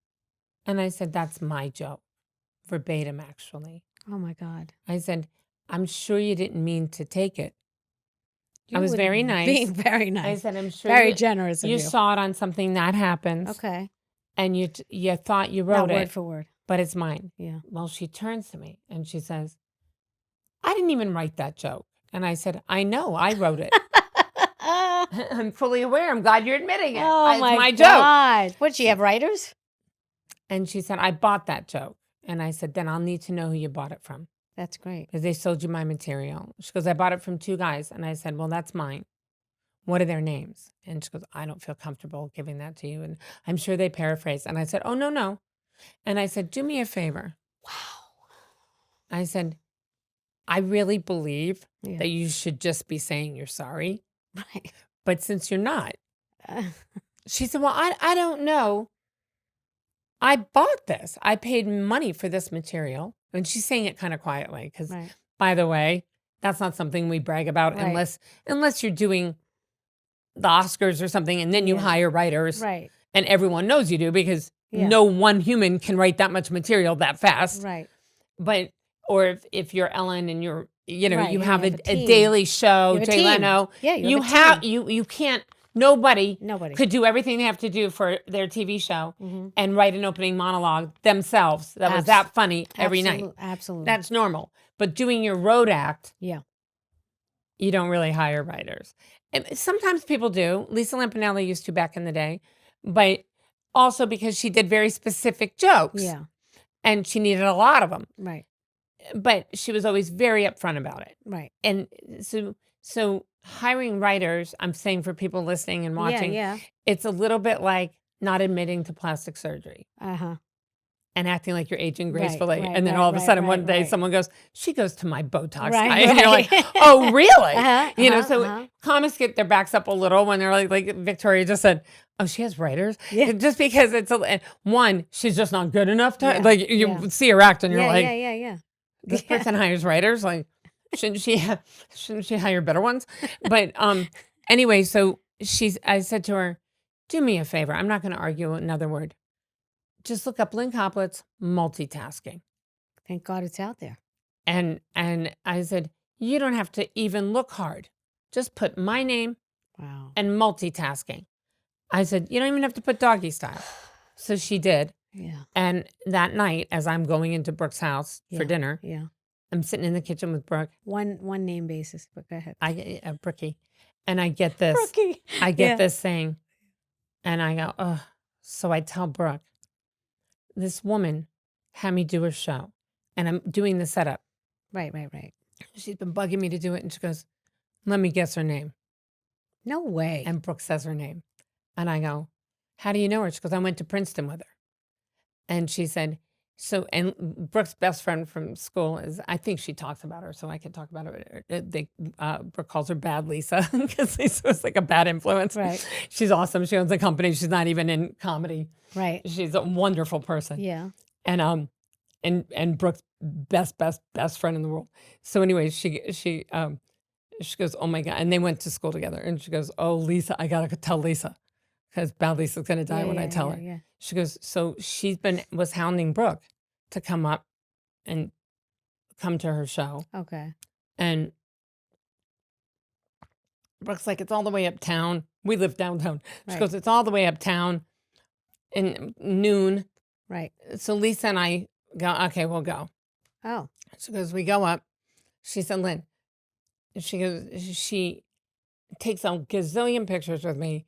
And I said, that's my joke. Verbatim, actually. Oh, my God. I said, I'm sure you didn't mean to take it. You I was were very nice. Being very I nice. said, I'm sure Very generous of you you. saw it on something that happens. Okay. And you thought you wrote Not it. word for word. But it's mine. Yeah. Well, she turns to me and she says, I didn't even write that joke. And I said, I know, I wrote it. I'm fully aware. I'm glad you're admitting it. Oh, It's my my joke. God. What, she have writers? And she said, I bought that joke. And I said, then I'll need to know who you bought it from. That's great. Because they sold you my material. She goes, I bought it from 2 guys. And I said, well, that's mine. What are their names? And she goes, I don't feel comfortable giving that to you. And I'm sure they paraphrased. And I said, oh, no. And I said, do me a favor. Wow. I said, I really believe Yeah. that you should just be saying you're sorry. Right. But since you're not, she said, well, I don't know. I bought this. I paid money for this material. And she's saying it kind of quietly because, Right. by the way, that's not something we brag about Right. unless you're doing the Oscars or something and then you Yeah. hire writers. Right. And everyone knows you do because Yeah. no one human can write that much material that fast. Right. But, or if you're Ellen and you're, Right, you and have you a have a team. daily show, You have a Jay team. Leno. Yeah, you have a team. You can't, nobody Nobody. could do everything they have to do for their TV show Mm-hmm. and write an opening monologue themselves that was that funny every night. Absolutely. That's normal. But doing your road act, Yeah. you don't really hire writers. And sometimes people do. Lisa Lampanelli used to back in the day, but also because she did very specific jokes. Yeah. And she needed a lot of them. Right. But she was always very upfront about it. Right. And so hiring writers, I'm saying for people listening and watching, Yeah. it's a little bit like not admitting to plastic surgery Uh-huh. and acting like you're aging Right, gracefully. right, And then right, all of a right, sudden right, one day right. someone goes, she goes to my Botox Right, guy. And you're like, right. oh, really? Uh-huh, So comics get their backs up a little when they're like Victoria just said, oh, she has writers? Yeah. Just because one, she's just not good enough to, Yeah, like you yeah. see her act and you're like, Yeah. this person hires writers? Like, shouldn't she hire better ones? But anyway, so I said to her, do me a favor. I'm not going to argue another word. Just look up Lynne Koplitz, multitasking. Thank God it's out there. And I said, you don't have to even look hard. Just put my name Wow. and multitasking. I said, you don't even have to put doggy style. So she did. Yeah. And that night, as I'm going into Brooke's house for Yeah, dinner, Yeah. I'm sitting in the kitchen with Brooke. One name basis, but go ahead. Brookie. And I get this. Brookie. I get Yeah. this thing. And I go, oh. So I tell Brooke, this woman had me do her show. And I'm doing the setup. Right. She's been bugging me to do it. And she goes, let me guess her name. No way. And Brooke says her name. And I go, how do you know her? She goes, I went to Princeton with her. And she said, and Brooke's best friend from school is, I think she talks about her, so I can talk about her. Brooke calls her Bad Lisa because Lisa was like a bad influence. Right. She's awesome. She owns a company. She's not even in comedy. Right. She's a wonderful person. Yeah. And Brooke's best friend in the world. So anyway, she goes, oh my God. And they went to school together. And she goes, oh, Lisa, I got to tell Lisa because Bad Lisa's going to die when I tell her. Yeah. She goes, so was hounding Brooke to come up and come to her show. Okay. And Brooke's like, it's all the way uptown. We live downtown. She Right. goes, it's all the way uptown in noon. Right. So Lisa and I go, okay, we'll go. Oh. She goes, we go up. She said, Lynn, she goes, she takes a gazillion pictures with me.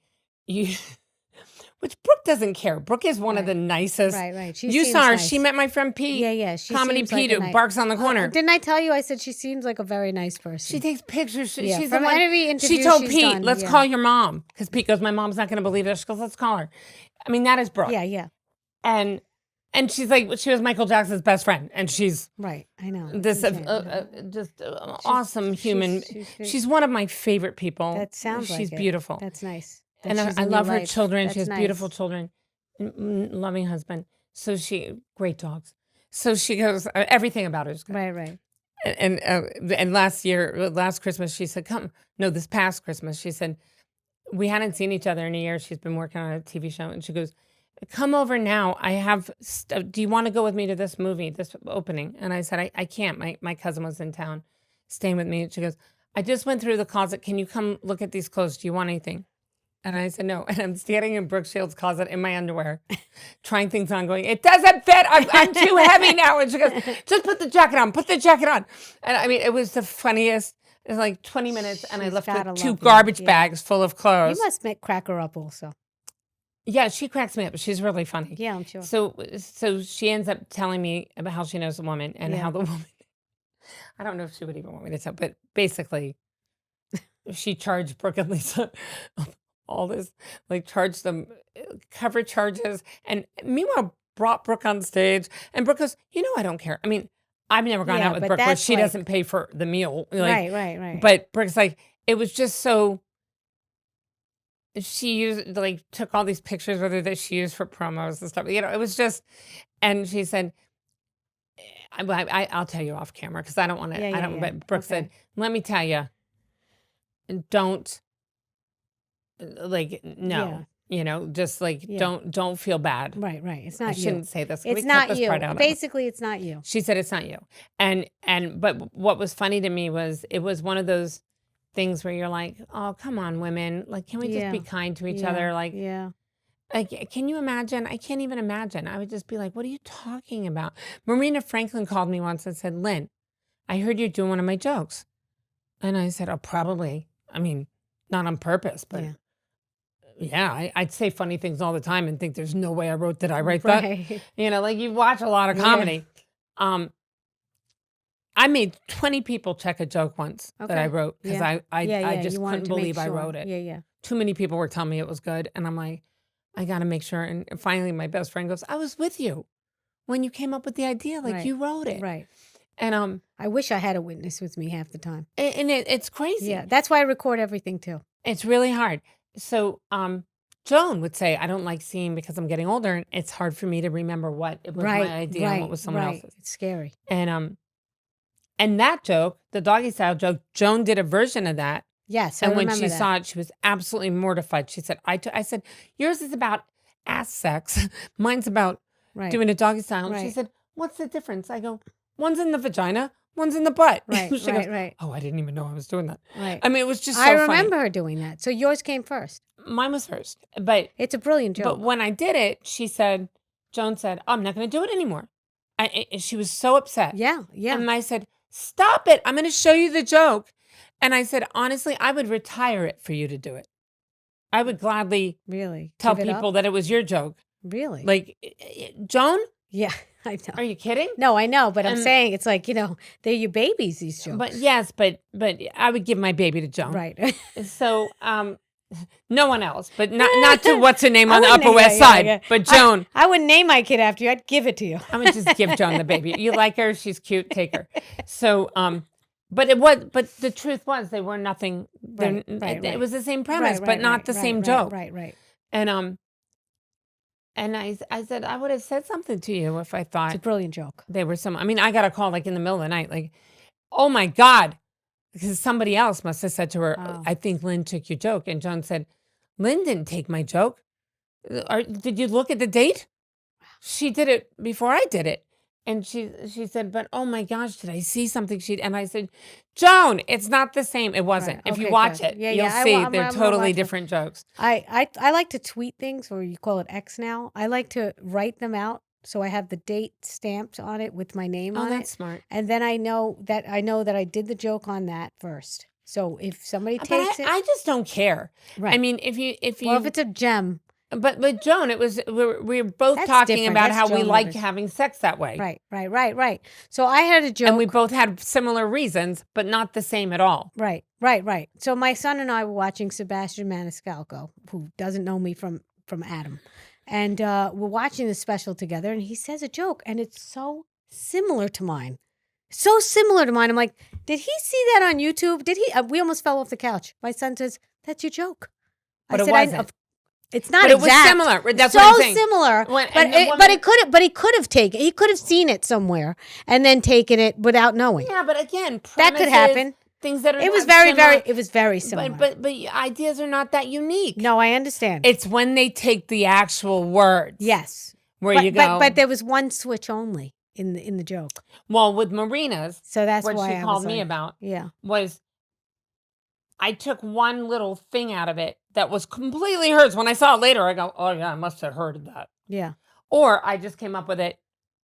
Which Brooke doesn't care. Brooke is one of the nicest. Right. You saw her. Nice. She met my friend Pete. Yeah. She Comedy seems Pete like who barks on the corner. Didn't I tell you? I said she seems like a very nice person. She takes pictures. She's from the one. every interview She told she's Pete, done, let's call your mom. Because Pete goes, my mom's not going to believe this. She goes, let's call her. I mean, that is Brooke. Yeah. And she's like, she was Michael Jackson's best friend, and she's Right. I know. It's this insane. just awesome human. She's one of my favorite people. That sounds like she's it. beautiful. That's nice. That And she's I in your love her life. children. That's She has nice. beautiful children, loving husband. So great dogs. So she goes, everything about her is good. Right. And last Christmas, she said, this past Christmas, she said, we hadn't seen each other in a year. She's been working on a TV show. And she goes, come over now. I have, do you want to go with me to this movie, this opening? And I said, I can't. My cousin was in town staying with me. And she goes, I just went through the closet. Can you come look at these clothes? Do you want anything? And I said, no. And I'm standing in Brooke Sheilds' closet in my underwear, trying things on, going, it doesn't fit. I'm too heavy now. And she goes, just put the jacket on. Put the jacket on. And I mean, it was the funniest. It was like 20 minutes, and I left with 2 garbage bags full of clothes. You must crack her up also. Yeah, she cracks me up. She's really funny. Yeah, I'm sure. So she ends up telling me about how she knows the woman and how the woman, I don't know if she would even want me to tell, but basically she charged Brooke and Lisa all this, like charged them cover charges, and meanwhile brought Brooke on stage, and Brooke goes, I don't care. I mean, I've never gone out with Brooke where she doesn't pay for the meal. Like, right. But Brooke's like, it was just so, she used, like, took all these pictures with her that she used for promos and stuff. It was just, and she said, I'll tell you off camera because I don't want to, but Brooke said, let me tell you, don't, like, no. Just like don't feel bad. Right. It's not I you. shouldn't say this. It's not you. Basically, it's not you. She said it's not you. But what was funny to me was it was one of those things where you're like, oh, come on, women. Like, can we just be kind to each other? Like, like, can you imagine? I can't even imagine. I would just be like, what are you talking about? Marina Franklin called me once and said, Lynn, I heard you're doing one of my jokes. And I said, oh, probably. I mean, not on purpose, but I'd say funny things all the time and think there's no way I wrote. Did I write that? Like you watch a lot of comedy. I made 20 people check a joke once that I wrote because I just couldn't believe I wrote it. Yeah. Too many people were telling me it was good, and I'm like, I got to make sure. And finally, my best friend goes, I was with you when you came up with the idea. Like you wrote it, right? And I wish I had a witness with me half the time. And it's crazy. Yeah, that's why I record everything too. It's really hard. So Joan would say, I don't like seeing because I'm getting older, and it's hard for me to remember what it was my idea and what was someone else's. It's scary. And that joke, the doggy style joke, Joan did a version of that. Yes, and when she saw it, she was absolutely mortified. She said, I said, yours is about ass sex. Mine's about doing a doggy style. And she said, what's the difference? I go, one's in the vagina, one's in the butt. Right, she goes, right. Oh, I didn't even know I was doing that. Right. I mean, it was just so I funny. remember her doing that. So yours came first. Mine was first. But it's a brilliant joke. But when I did it, Joan said, oh, I'm not going to do it anymore. She was so upset. Yeah. And I said, stop it. I'm going to show you the joke. And I said, honestly, I would retire it for you to do it. I would gladly tell people that it was your joke. Really? Like, Joan? Yeah, I know. Are you kidding? No, I know, but I'm saying it's like, they're your babies, these jokes. But yes, but I would give my baby to Joan. Right. So, no one else, but not to what's her name on the Upper West Side, but Joan. I wouldn't name my kid after you. I'd give it to you. I would just give Joan the baby. You like her? She's cute. Take her. So, but the truth was they were nothing. Right. It was the same premise, but not the same joke. Right. And I said, I would have said something to you if I thought. It's a brilliant joke. They were I mean, I got a call like in the middle of the night, like, oh my God. Because somebody else must have said to her, I think Lynn took your joke. And Joan said, Lynn didn't take my joke. Did you look at the date? She did it before I did it. And she said, but oh my gosh, did I see something? And I said, Joan, it's not the same. It wasn't. If you watch it, you'll see they're totally different jokes. I like to tweet things, or you call it X now. I like to write them out. So I have the date stamped on it with my name on it. Oh, that's smart. And then I know that I did the joke on that first. So if somebody takes it, I just don't care. Right. I mean, if it's a gem. But Joan, it was we were both talking about how we like having sex that way. Right. So I had a joke, and we both had similar reasons, but not the same at all. Right. So my son and I were watching Sebastian Maniscalco, who doesn't know me from Adam. And we're watching the special together, and he says a joke, and it's so similar to mine. So similar to mine. I'm like, did he see that on YouTube? Did he? We almost fell off the couch. My son says, "That's your joke." But I it said, wasn't. It's not But it exact. was similar. That's so what I'm saying. similar. When- but and the but woman- he could have taken. He could have seen it somewhere and then taken it without knowing. Yeah, but again, That could premises, happen. Things that are It was not similar, it was very similar. But ideas are not that unique. No, I understand. It's when they take the actual words. Yes. Where you go. But there was one switch only in the joke. Well, with Marina's, So that's what why she I called was me like, about yeah. was I took one little thing out of it that was completely hers. When I saw it later, I go, oh yeah, I must have heard that. Yeah. Or I just came up with it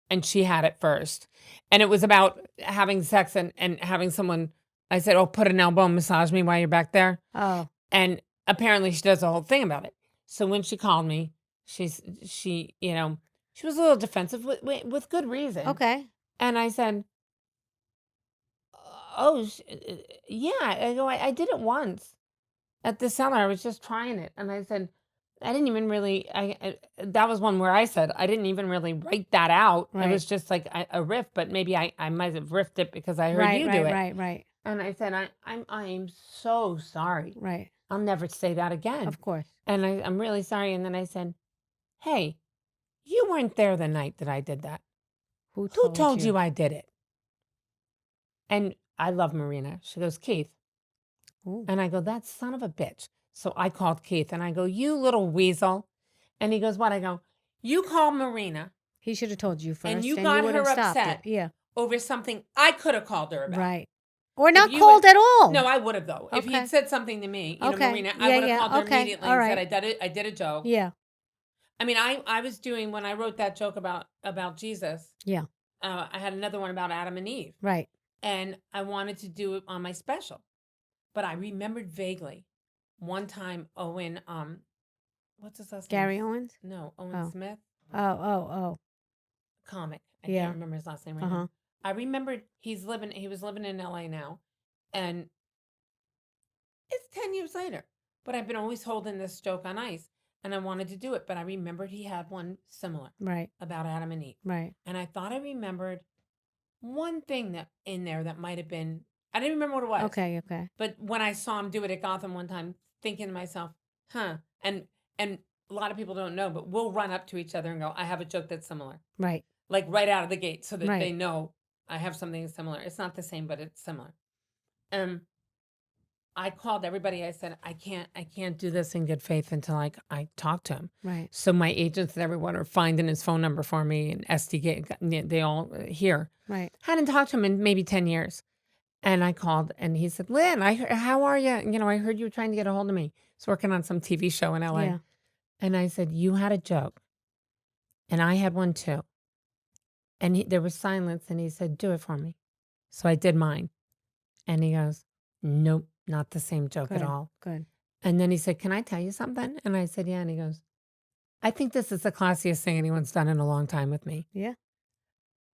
and she had it first. And it was about having sex and having someone, I said, oh, put an elbow and massage me while you're back there. Oh. And apparently she does a whole thing about it. So when she called me, she was a little defensive with good reason. Okay. And I said, oh, yeah. I go, I did it once at the cellar. I was just trying it. And I said, I didn't even really, that was one where I said, I didn't even really write that out. Right. It was just like a riff, but maybe I might have riffed it because I heard you do it. Right. And I said, I'm so sorry. Right. I'll never say that again. Of course. And I'm really sorry. And then I said, hey, you weren't there the night that I did that. Who told you I did it? And I love Marina. She goes, Keith. Ooh. And I go, that son of a bitch. So I called Keith and I go, you little weasel. And he goes, what? I go, you called Marina. He should have told you first. And you got her upset Yeah. over something I could have called her about. Right. Or not called at all. No, I would have though. If he'd said something to me, Marina, I would have called her immediately and said, I did a joke. Yeah. I mean, I was doing, when I wrote that joke about Jesus. Yeah. I had another one about Adam and Eve. Right. And I wanted to do it on my special. But I remembered vaguely one time Owen, what's his last name? Gary Owens? No, Owen Smith. Oh. Comic. I can't remember his last name right now. I remembered he was living in LA now. And it's 10 years later. But I've been always holding this joke on ice. And I wanted to do it. But I remembered he had one similar. Right. About Adam and Eve. Right. And I thought I remembered one thing that in there that might have been, I didn't remember what it was. Okay. But when I saw him do it at Gotham one time, thinking to myself, and a lot of people don't know, but we'll run up to each other and go, I have a joke that's similar. Right. Like right out of the gate so that they know I have something similar. It's not the same, but it's similar. I called everybody. I said, I can't do this in good faith until I talk to him. Right. So my agents and everyone are finding his phone number for me and SDK, they all here. Right. Hadn't talked to him in maybe 10 years. And I called and he said, Lynn, how are you? I heard you were trying to get a hold of me. He's working on some TV show in LA. Yeah. And I said, you had a joke. And I had one too. And there was silence and he said, do it for me. So I did mine. And he goes, nope, not the same joke at all. Good. And then he said, can I tell you something? And I said, yeah. And he goes, I think this is the classiest thing anyone's done in a long time with me. Yeah.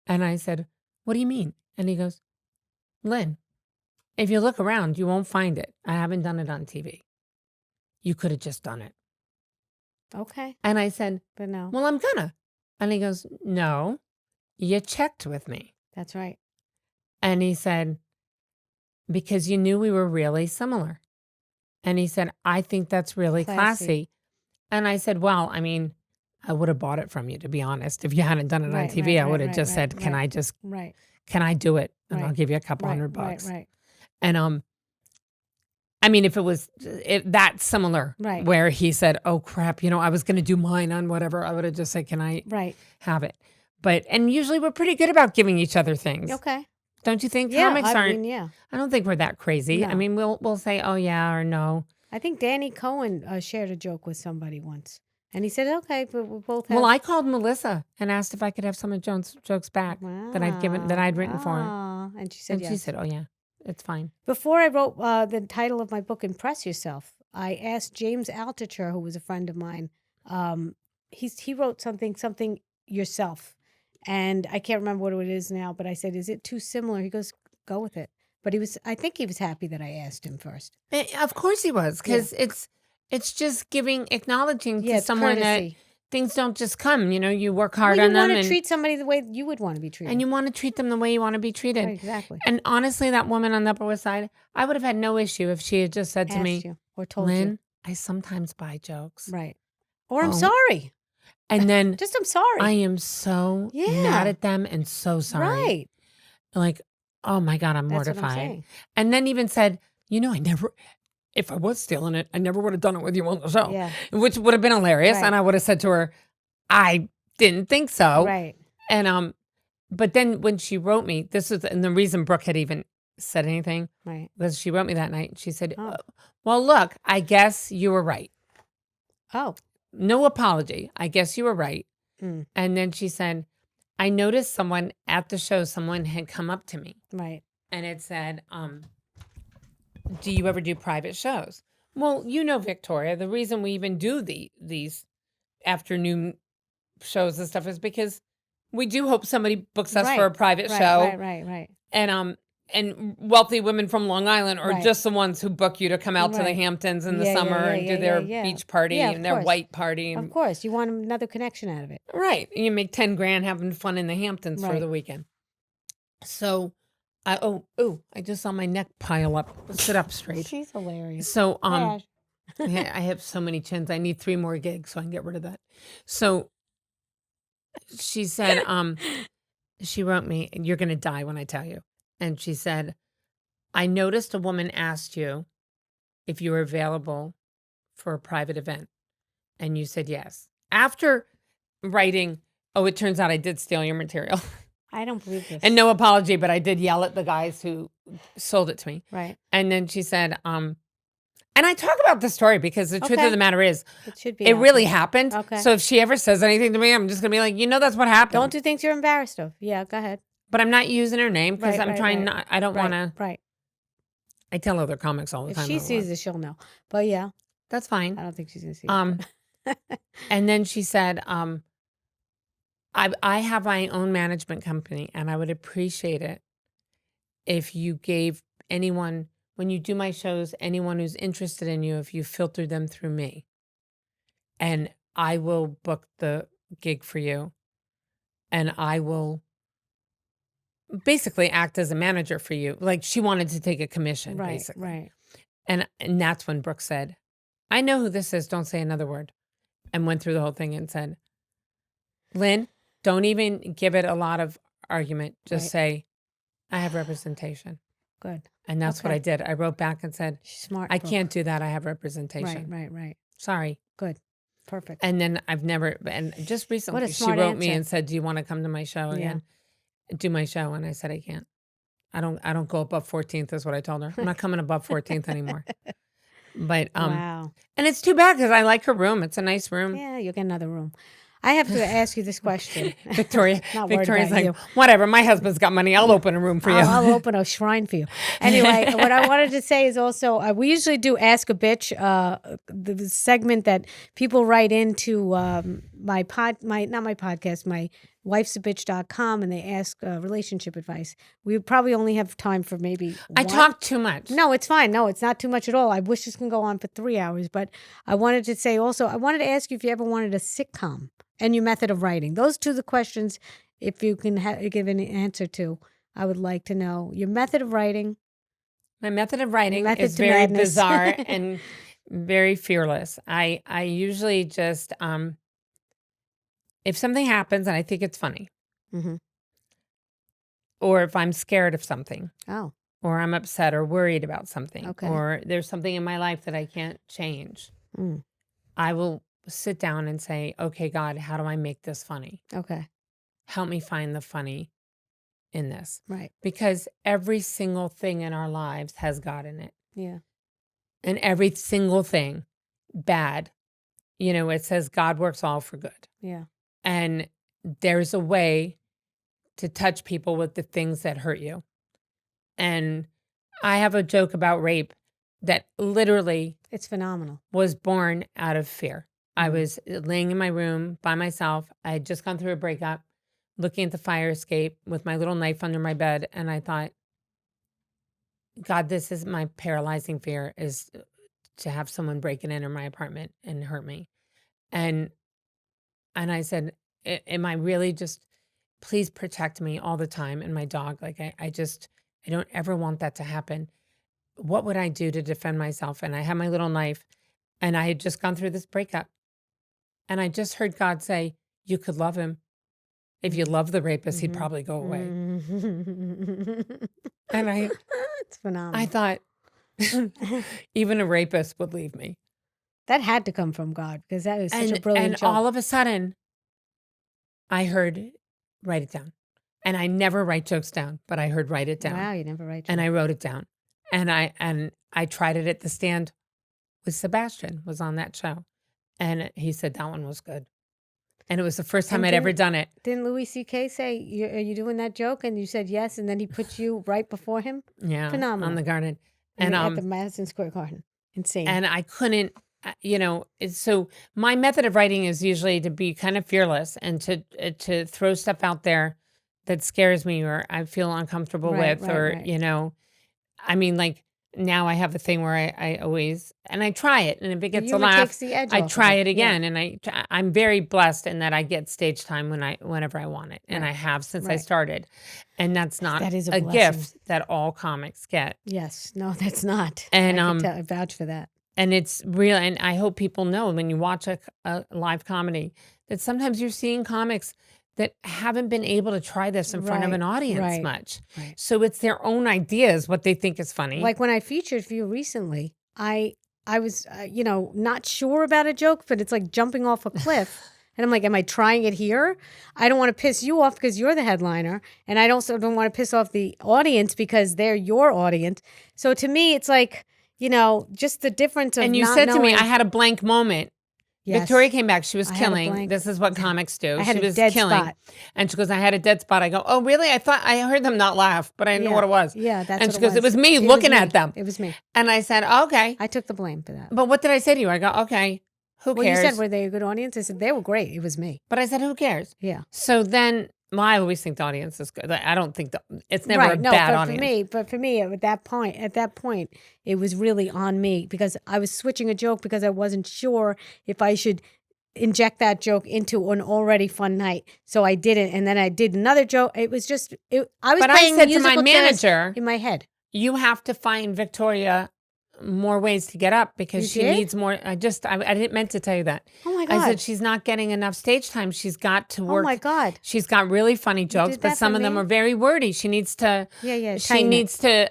And I said, what do you mean? And he goes, Lynn, if you look around, you won't find it. I haven't done it on TV. You could have just done it. Okay. And I said, but no. Well, I'm gonna. And he goes, no, you checked with me. That's right. And he said, because you knew we were really similar. And he said, I think that's really classy. And I said, well, I mean, I would have bought it from you, to be honest. If you hadn't done it on TV, I would have just said, can I do it? And I'll give you a couple $100. Right. And I mean, if it was that similar, where he said, oh crap, I was going to do mine on whatever, I would have just said, can I have it? And usually we're pretty good about giving each other things. Okay. Don't you think? Yeah, Comics aren't. Yeah. I don't think we're that crazy. No. I mean, we'll say, oh yeah, or no. I think Danny Cohen shared a joke with somebody once. And he said, okay, but we both have... Well, I called Melissa and asked if I could have some of Joan's jokes back that I'd written for her. And she said yes. She said, oh yeah, it's fine. Before I wrote the title of my book, Impress Yourself, I asked James Altucher, who was a friend of mine, he wrote something yourself. And I can't remember what it is now, but I said, is it too similar? He goes, go with it. But I think he was happy that I asked him first. Of course he was, because it's just acknowledging to someone courtesy. things don't just come, you work Well, hard you on them want to treat somebody the way you would want to be treated. and you want to treat them the way you want to be treated. Right, exactly. And honestly, that woman on the Upper West Side, I would have had no issue if she had just said to Asked me, you or told Lynn, I sometimes buy jokes. you. Right. Or I'm Oh. sorry. And then Just I'm sorry. I am so mad at them and so sorry. Right. Like, oh my God, I'm That's what I'm mortified. saying. And then even said, if I was stealing it, I never would have done it with you on the show. Yeah. Which would have been hilarious. Right. And I would have said to her, I didn't think so. Right. And but then when she wrote me, and the reason Brooke had even said anything, Right. was she wrote me that night and she said, Oh. well, look, I guess you were right. Oh. No apology. I guess you were right. Mm. And then she said, I noticed someone at the show, someone had come up to me. Right. And it said, do you ever do private shows? Well, Victoria, the reason we even do these afternoon shows and stuff is because we do hope somebody books us for a private show. Right. And wealthy women from Long Island are Right. just the ones who book you to come out to the Right. Hamptons in the Yeah, yeah, summer yeah, and do yeah, their yeah, yeah. beach party Yeah, of and their course. white party. And, Of course. You want another connection out of it. right. And you make 10 grand having fun in the Hamptons for Right. the weekend. So I just saw my neck pile up. Sit up straight. She's hilarious. So Crash. yeah, I have so many chins. I need 3 more gigs so I can get rid of that. So she said, she wrote me, and you're gonna die when I tell you. And she said, I noticed a woman asked you if you were available for a private event. And you said yes. After writing, it turns out I did steal your material. I don't believe this. And no apology, but I did yell at the guys who sold it to me. Right. And then she said, and I talk about the story because the truth Okay. of the matter is, It should be. it out really there. happened. Okay. So if she ever says anything to me, I'm just going to be like, that's what happened. Don't do things you're embarrassed of. Yeah, go ahead. But I'm not using her name because Right, I'm trying right. not, I don't want to, Right. I tell other comics all the If time. she sees this, she'll know. But yeah, That's fine. I don't think she's going to see it. And then she said, I have my own management company and I would appreciate it if you gave anyone, when you do my shows, anyone who's interested in you, if you filter them through me. And I will book the gig for you. And I will basically act as a manager for you. Like she wanted to take a commission, Right, basically. right. And that's when Brooke said, I know who this is. Don't say another word. And went through the whole thing and said, Lynn, don't even give it a lot of argument. Just Right. say, I have representation. Good. And that's what Okay. I did. I wrote back and said, She's smart. I Brooke. can't do that. I have representation. Right. Sorry. Good. Perfect. And then and just recently she smart wrote me answer. and said, do you want to come to my show again? Do my show. And I said, I can't. I don't go above 14th is what I told her. I'm not coming above 14th anymore. But, Wow. and it's too bad because I like her room. It's a nice room. Yeah, you'll get another room. I have to ask you this question. Victoria's about like, you. whatever. My husband's got money. I'll open a room for you. I'll open a shrine for you. Anyway, what I wanted to say is also we usually do Ask a Bitch, the segment that people write into my wifesabitch.com, and they ask relationship advice. We probably only have time for maybe I one. talk too much. No, it's fine. No, it's not too much at all. I wish this can go on for 3 hours, but I wanted to say also, I wanted to ask you if you ever wanted a sitcom and your method of writing. Those two are the questions, if you can give an answer to, I would like to know your method of writing. My method of writing Method is to very madness. bizarre and very fearless. I usually just, if something happens and I think it's funny, Mm-hmm. or if I'm scared of something, Oh, or I'm upset or worried about something, Okay. or there's something in my life that I can't change, Mm. I will sit down and say, okay, God, how do I make this funny? Okay. Help me find the funny in this. Right. Because every single thing in our lives has God in it. Yeah. And every single thing bad, it says God works all for good. Yeah. And there's a way to touch people with the things that hurt you. And I have a joke about rape that literally It's phenomenal. was born out of fear. I was laying in my room by myself. I had just gone through a breakup, looking at the fire escape with my little knife under my bed. And I thought, God, this is my paralyzing fear, is to have someone break in my apartment and hurt me. And and I said, am I really just, please protect me all the time and my dog. Like, I don't ever want that to happen. What would I do to defend myself? And I had my little knife, and I had just gone through this breakup. And I just heard God say, you could love him. If you love the rapist, he'd probably go away. And It's phenomenal. I thought, even a rapist would leave me. That had to come from God, because that is such a brilliant And joke. all of a sudden, I heard, write it down. And I never write jokes down, but I heard write it down. Wow, you never write jokes. And I wrote it down. And I tried it at the stand with Sebastian, was on that show. And he said that one was good. And it was the first time I'd ever done it. Didn't Louis C.K. say, are you doing that joke? And you said yes, and then he put you right before him? Yeah. Phenomenal. On the garden. And at the Madison Square Garden. Insane. And I couldn't, so my method of writing is usually to be kind of fearless and to throw stuff out there that scares me or I feel uncomfortable with, I mean, like, now I have a thing where I always, and I try it, and if it gets a laugh, I try it again. Yeah. And I'm very blessed in that I get stage time whenever I want it. And I have since I started. And that's not a gift that all comics get. Yes. No, that's not. And I vouch for that. And it's real. And I hope people know when you watch a live comedy that sometimes you're seeing comics that haven't been able to try this in front of an audience much. Right. So it's their own ideas, what they think is funny. Like when I featured for you recently, I was, not sure about a joke, but it's like jumping off a cliff. And I'm like, am I trying it here? I don't want to piss you off because you're the headliner. And I also don't want to piss off the audience because they're your audience. So to me, it's like, just the difference of and you said to me, I had a blank moment. Yes. Victoria came back. She was killing. This is what comics do. She was killing. Spot. And she goes, I had a dead spot. I go, oh, really? I heard them not laugh, but I didn't know what it was. Yeah, that's and she goes, it was me looking at them. It was me. And I said, okay. I took the blame for that. But what did I say to you? I go, okay, who cares? Well, you said, were they a good audience? I said, they were great. It was me. But I said, who cares? Yeah. So then, I always think the audience is good. I don't think it's never a bad audience. But for me, at that point, it was really on me because I was switching a joke because I wasn't sure if I should inject that joke into an already fun night. So I didn't. And then I did another joke. It was just, I said to my manager in my head, you have to find Victoria more ways to get up because she needs more. I didn't meant to tell you that. Oh my God. I said she's not getting enough stage time. She's got to work. Oh my God. She's got really funny jokes, but some of them are very wordy. She needs to. Yeah. She needs to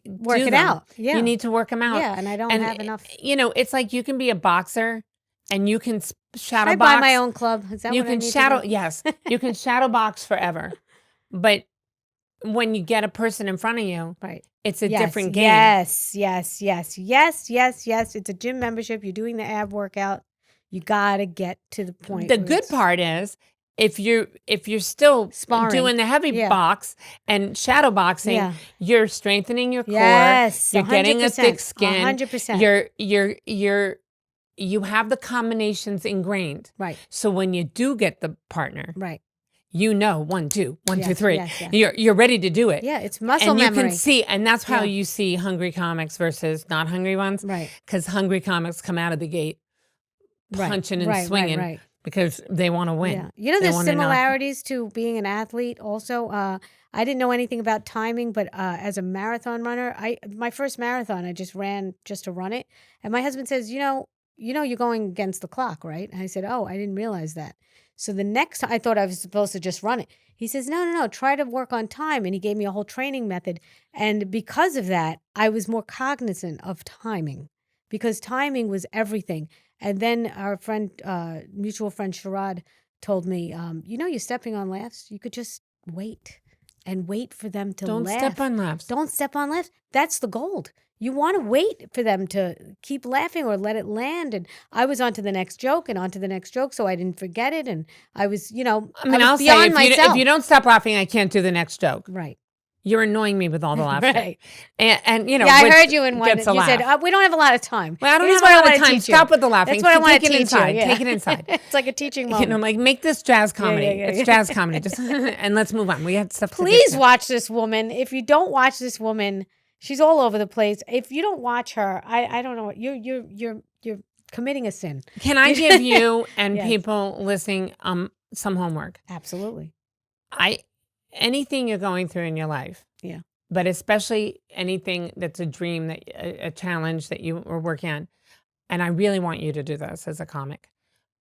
work it out. Yeah. You need to work them out. Yeah, and I don't have enough. It's like you can be a boxer and you can shadow box. I buy my own club. Is that you what can I need shadow? to do? Yes, you can shadow box forever, but when you get a person in front of you, right. It's a different game. Yes. It's a gym membership. You're doing the ab workout. You got to get to the point. The good part is if you're still sparring, doing the heavy box and shadow boxing, you're strengthening your core. Yes, you're getting a thick skin. 100%. You have the combinations ingrained. Right. So when you do get the partner, right. 1, 2, 1, 2, 3. You're ready to do it. Yeah, it's muscle memory. And you can see, and that's how you see hungry comics versus not hungry ones. Right. Because hungry comics come out of the gate punching and swinging because they want to win. Yeah. There's similarities to being an athlete also. I didn't know anything about timing, but as a marathon runner, my first marathon, I just ran just to run it. And my husband says, you're going against the clock, right? And I said, oh, I didn't realize that. So the next time I thought I was supposed to just run it. He says, no, try to work on time. And he gave me a whole training method. And because of that, I was more cognizant of timing because timing was everything. And then our friend, mutual friend Sherrod told me, you're stepping on laughs. You could just wait and wait for them to laugh. Don't step on laughs. Don't step on laughs. That's the gold. You want to wait for them to keep laughing or let it land. And I was on to the next joke and on to the next joke, so I didn't forget it. And I was, I'll say, if you don't stop laughing, I can't do the next joke. Right. You're annoying me with all the laughter. Right. And I heard you in one. You said, we don't have a lot of time. Well, I don't have a lot of time. Stop with the laughing. That's what I want to teach inside. you. Take it inside. It's like a teaching moment. Like make this jazz comedy. It's jazz comedy. Just and let's move on. We have stuff to Please watch this woman. If you don't watch this woman, she's all over the place. If you don't watch her, I don't know. You're committing a sin. Can I give you and Yes. people listening some homework? Absolutely. Anything you're going through in your life, Yeah. but especially anything that's a dream, that a challenge that you are working on, and I really want you to do this as a comic.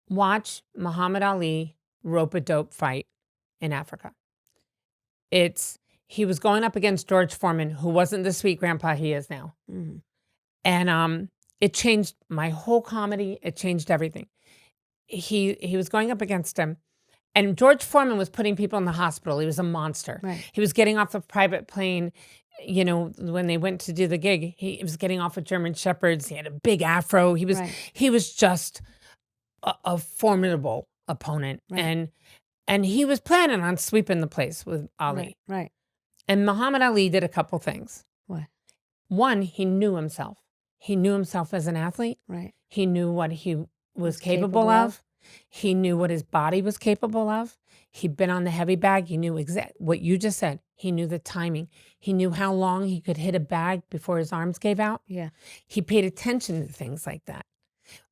Watch Muhammad Ali rope-a-dope fight in Africa. He was going up against George Foreman, who wasn't the sweet grandpa he is now. Mhm. And it changed my whole comedy. It changed everything. He was going up against him. And George Foreman was putting people in the hospital. He was a monster. Right. He was getting off a private plane. You know, when they went to do the gig, he was getting off with German Shepherds. He had a big afro. He was just a formidable opponent. Right. And he was planning on sweeping the place with Ali. Right. And Muhammad Ali did a couple things. What? One, he knew himself. He knew himself as an athlete. Right. He knew what he was capable of. He knew what his body was capable of. He'd been on the heavy bag. He knew what you just said. He knew the timing. He knew how long he could hit a bag before his arms gave out. Yeah. He paid attention to things like that.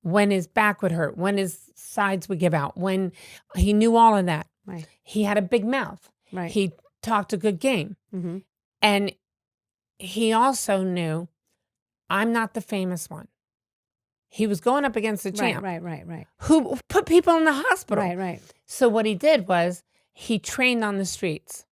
When his back would hurt, when his sides would give out, when he knew all of that. Right. He had a big mouth. Right. He talked a good game. Mm-hmm. And he also knew, I'm not the famous one. He was going up against the champ. Right. Who put people in the hospital. Right. So what he did was he trained on the streets.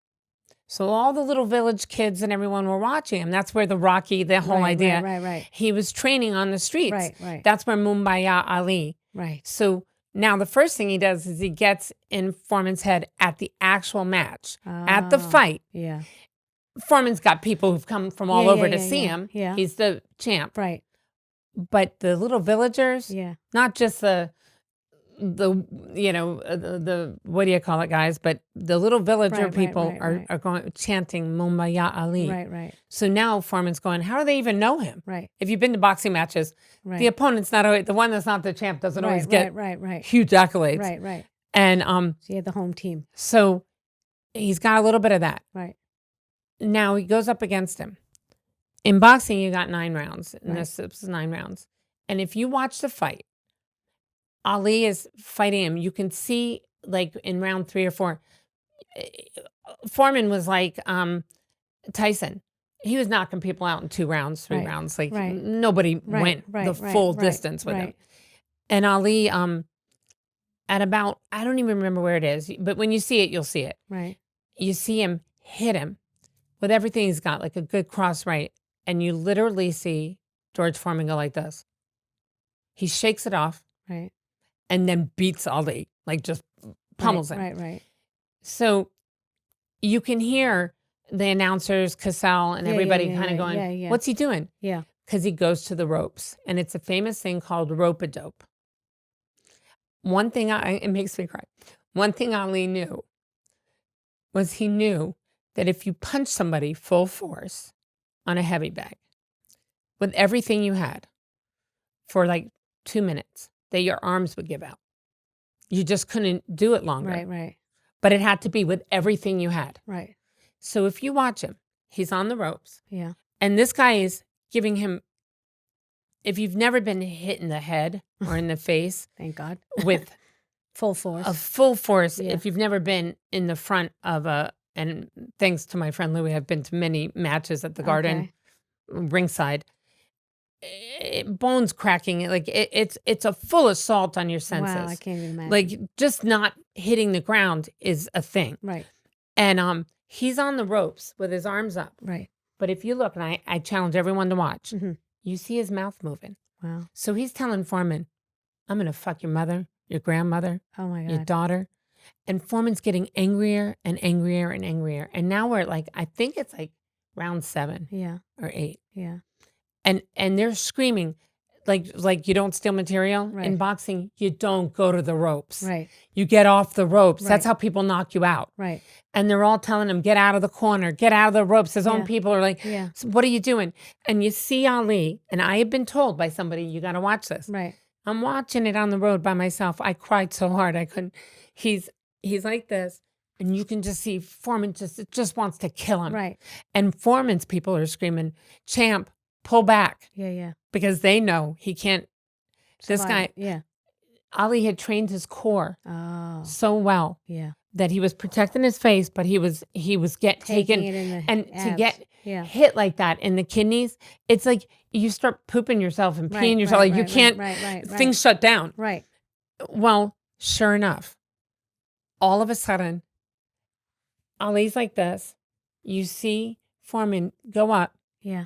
So all the little village kids and everyone were watching him. That's where the whole idea. Right. He was training on the streets. Right. That's where Mumbaya Ali. Right. So now the first thing he does is he gets in Foreman's head at the actual match, at the fight. Yeah. Foreman's got people who've come from all over to see him. Yeah. He's the champ. Right. But the little villagers, not just the what do you call it, guys? But the little villager people are going chanting Mumbaya Ali. Right. So now Foreman's going, how do they even know him? Right. If you've been to boxing matches, the opponent's not always, the one that's not the champ doesn't always get huge accolades. Right. And so you had the home team. So he's got a little bit of that. Right. Now he goes up against him. In boxing, you got 9 rounds. And this is 9 rounds. And if you watch the fight, Ali is fighting him. You can see, like, in round 3 or 4, Foreman was like Tyson. He was knocking people out in 2 rounds, 3 rounds. Like, nobody went the full distance with him. And Ali, at about, I don't even remember where it is, but when you see it, you'll see it. Right. You see him hit him with everything he's got, like a good cross right. And you literally see George Foreman go like this. He shakes it off. Right. And then beats Ali, like just pummels him. Right. So you can hear the announcers, Cassell, and everybody kind of going, what's he doing? Yeah. Because he goes to the ropes. And it's a famous thing called rope-a-dope. One thing, it makes me cry. One thing Ali knew was he knew that if you punch somebody full force on a heavy bag with everything you had for like 2 minutes, that your arms would give out. You just couldn't do it longer. Right. But it had to be with everything you had. Right. So if you watch him, he's on the ropes. Yeah. And this guy is giving him, if you've never been hit in the head or in the face. Thank God. With full force. A full force. Yeah. If you've never been in the front of and thanks to my friend Louie, I've been to many matches at the Garden, ringside. Bones cracking, like it's a full assault on your senses. Wow, I can't even imagine. Like just not hitting the ground is a thing. Right. And he's on the ropes with his arms up. Right. But if you look, and I challenge everyone to watch, you see his mouth moving. Wow. So he's telling Foreman, I'm gonna fuck your mother, your grandmother, oh my God, your daughter. And Foreman's getting angrier and angrier and angrier. And now we're like, I think it's like round 7 or 8. Yeah. And they're screaming like you don't steal material. Right. In boxing, you don't go to the ropes. Right. You get off the ropes. Right. That's how people knock you out. Right. And they're all telling him, get out of the corner, get out of the ropes. His own people are like, so what are you doing? And you see Ali, and I have been told by somebody, you got to watch this. Right. I'm watching it on the road by myself. I cried so hard I couldn't. He's like this. And you can just see Foreman just wants to kill him. Right. And Foreman's people are screaming, champ, pull back. Yeah. Because they know he can't. This survive guy, it. Yeah. Ali had trained his core Oh, so well yeah. that he was protecting his face, but he was Taking taken, it in the and to abs. get Yeah. hit like that in the kidneys, it's like you start pooping yourself and Right, peeing yourself. right, Like you right, can't, right. things shut down. Right. Well, sure enough, all of a sudden, Ali's like this. You see Foreman go up, Yeah.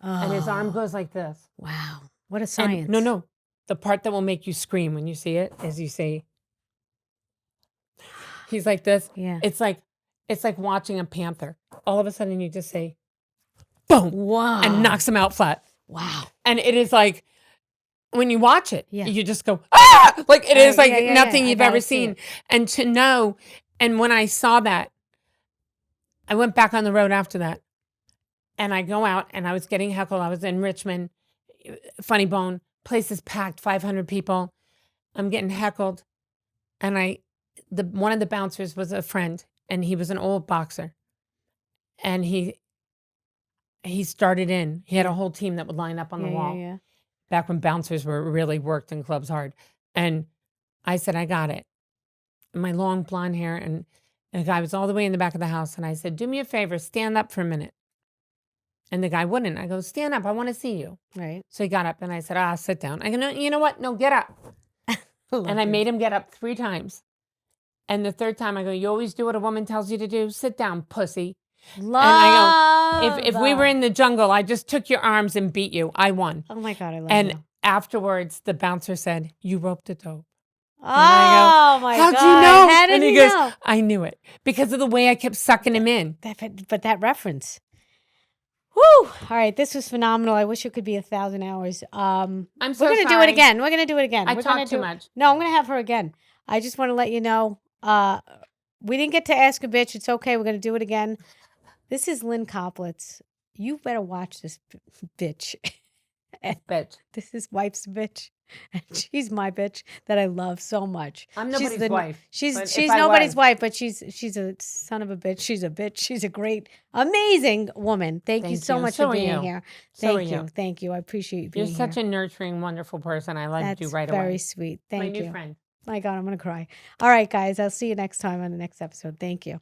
and his arm Oh, goes like this. wow. What a And science. no, the part that will make you scream when you see it is you see he's like this. Yeah. It's like watching a panther. All of a sudden, you just say, boom, Wow. and knocks him out flat. Wow. And it is like, when you watch it, Yeah. you just go, ah! Like it is like yeah. nothing I you've gotta ever see seen. it. And to know, and when I saw that, I went back on the road after that. And I go out and I was getting heckled. I was in Richmond, Funny Bone, place is packed, 500 people. I'm getting heckled. And one of the bouncers was a friend, and he was an old boxer. And he started in. He had a whole team that would line up on the wall. Yeah. Back when bouncers were really worked in clubs hard. And I said, I got it. My long blonde hair, and the guy was all the way in the back of the house. And I said, do me a favor, stand up for a minute. And the guy wouldn't. I go, stand up. I want to see you. Right. So he got up, and I said, sit down. I go, no, you know what? No, get up. And I made him get up 3 times. And the 3rd time I go, you always do what a woman tells you to do? Sit down, pussy. Love. And I go, if we were in the jungle, I just took your arms and beat you. I won. Oh my God, I love And you. afterwards, the bouncer said, you roped a dope. Oh my God. How'd you know? How did and he he goes, know? I knew it. Because of the way I kept sucking him in. But that reference. Whew. All right, this was phenomenal. I wish it could be 1,000 hours. I'm so We're gonna do sorry. it again. We're gonna do it again. I We're talk gonna too do much. No, I'm gonna have her again. I just want to let you know. We didn't get to ask a bitch. It's okay. We're gonna do it again. This is Lynne Koplitz. You better watch this bitch. Bitch. This is wife's bitch. And she's my bitch that I love so much. I'm nobody's wife. She's but if I nobody's was- wife, but she's a son of a bitch. She's a bitch. She's a great, amazing woman. Thank you Thank so you. much So for are being you. here. So Thank are you. you. Thank you. I appreciate you being You're here. such a nurturing, wonderful person. I loved you right very away. sweet. My Thank new you. friend. My God, I'm gonna cry. All right, guys. I'll see you next time on the next episode. Thank you.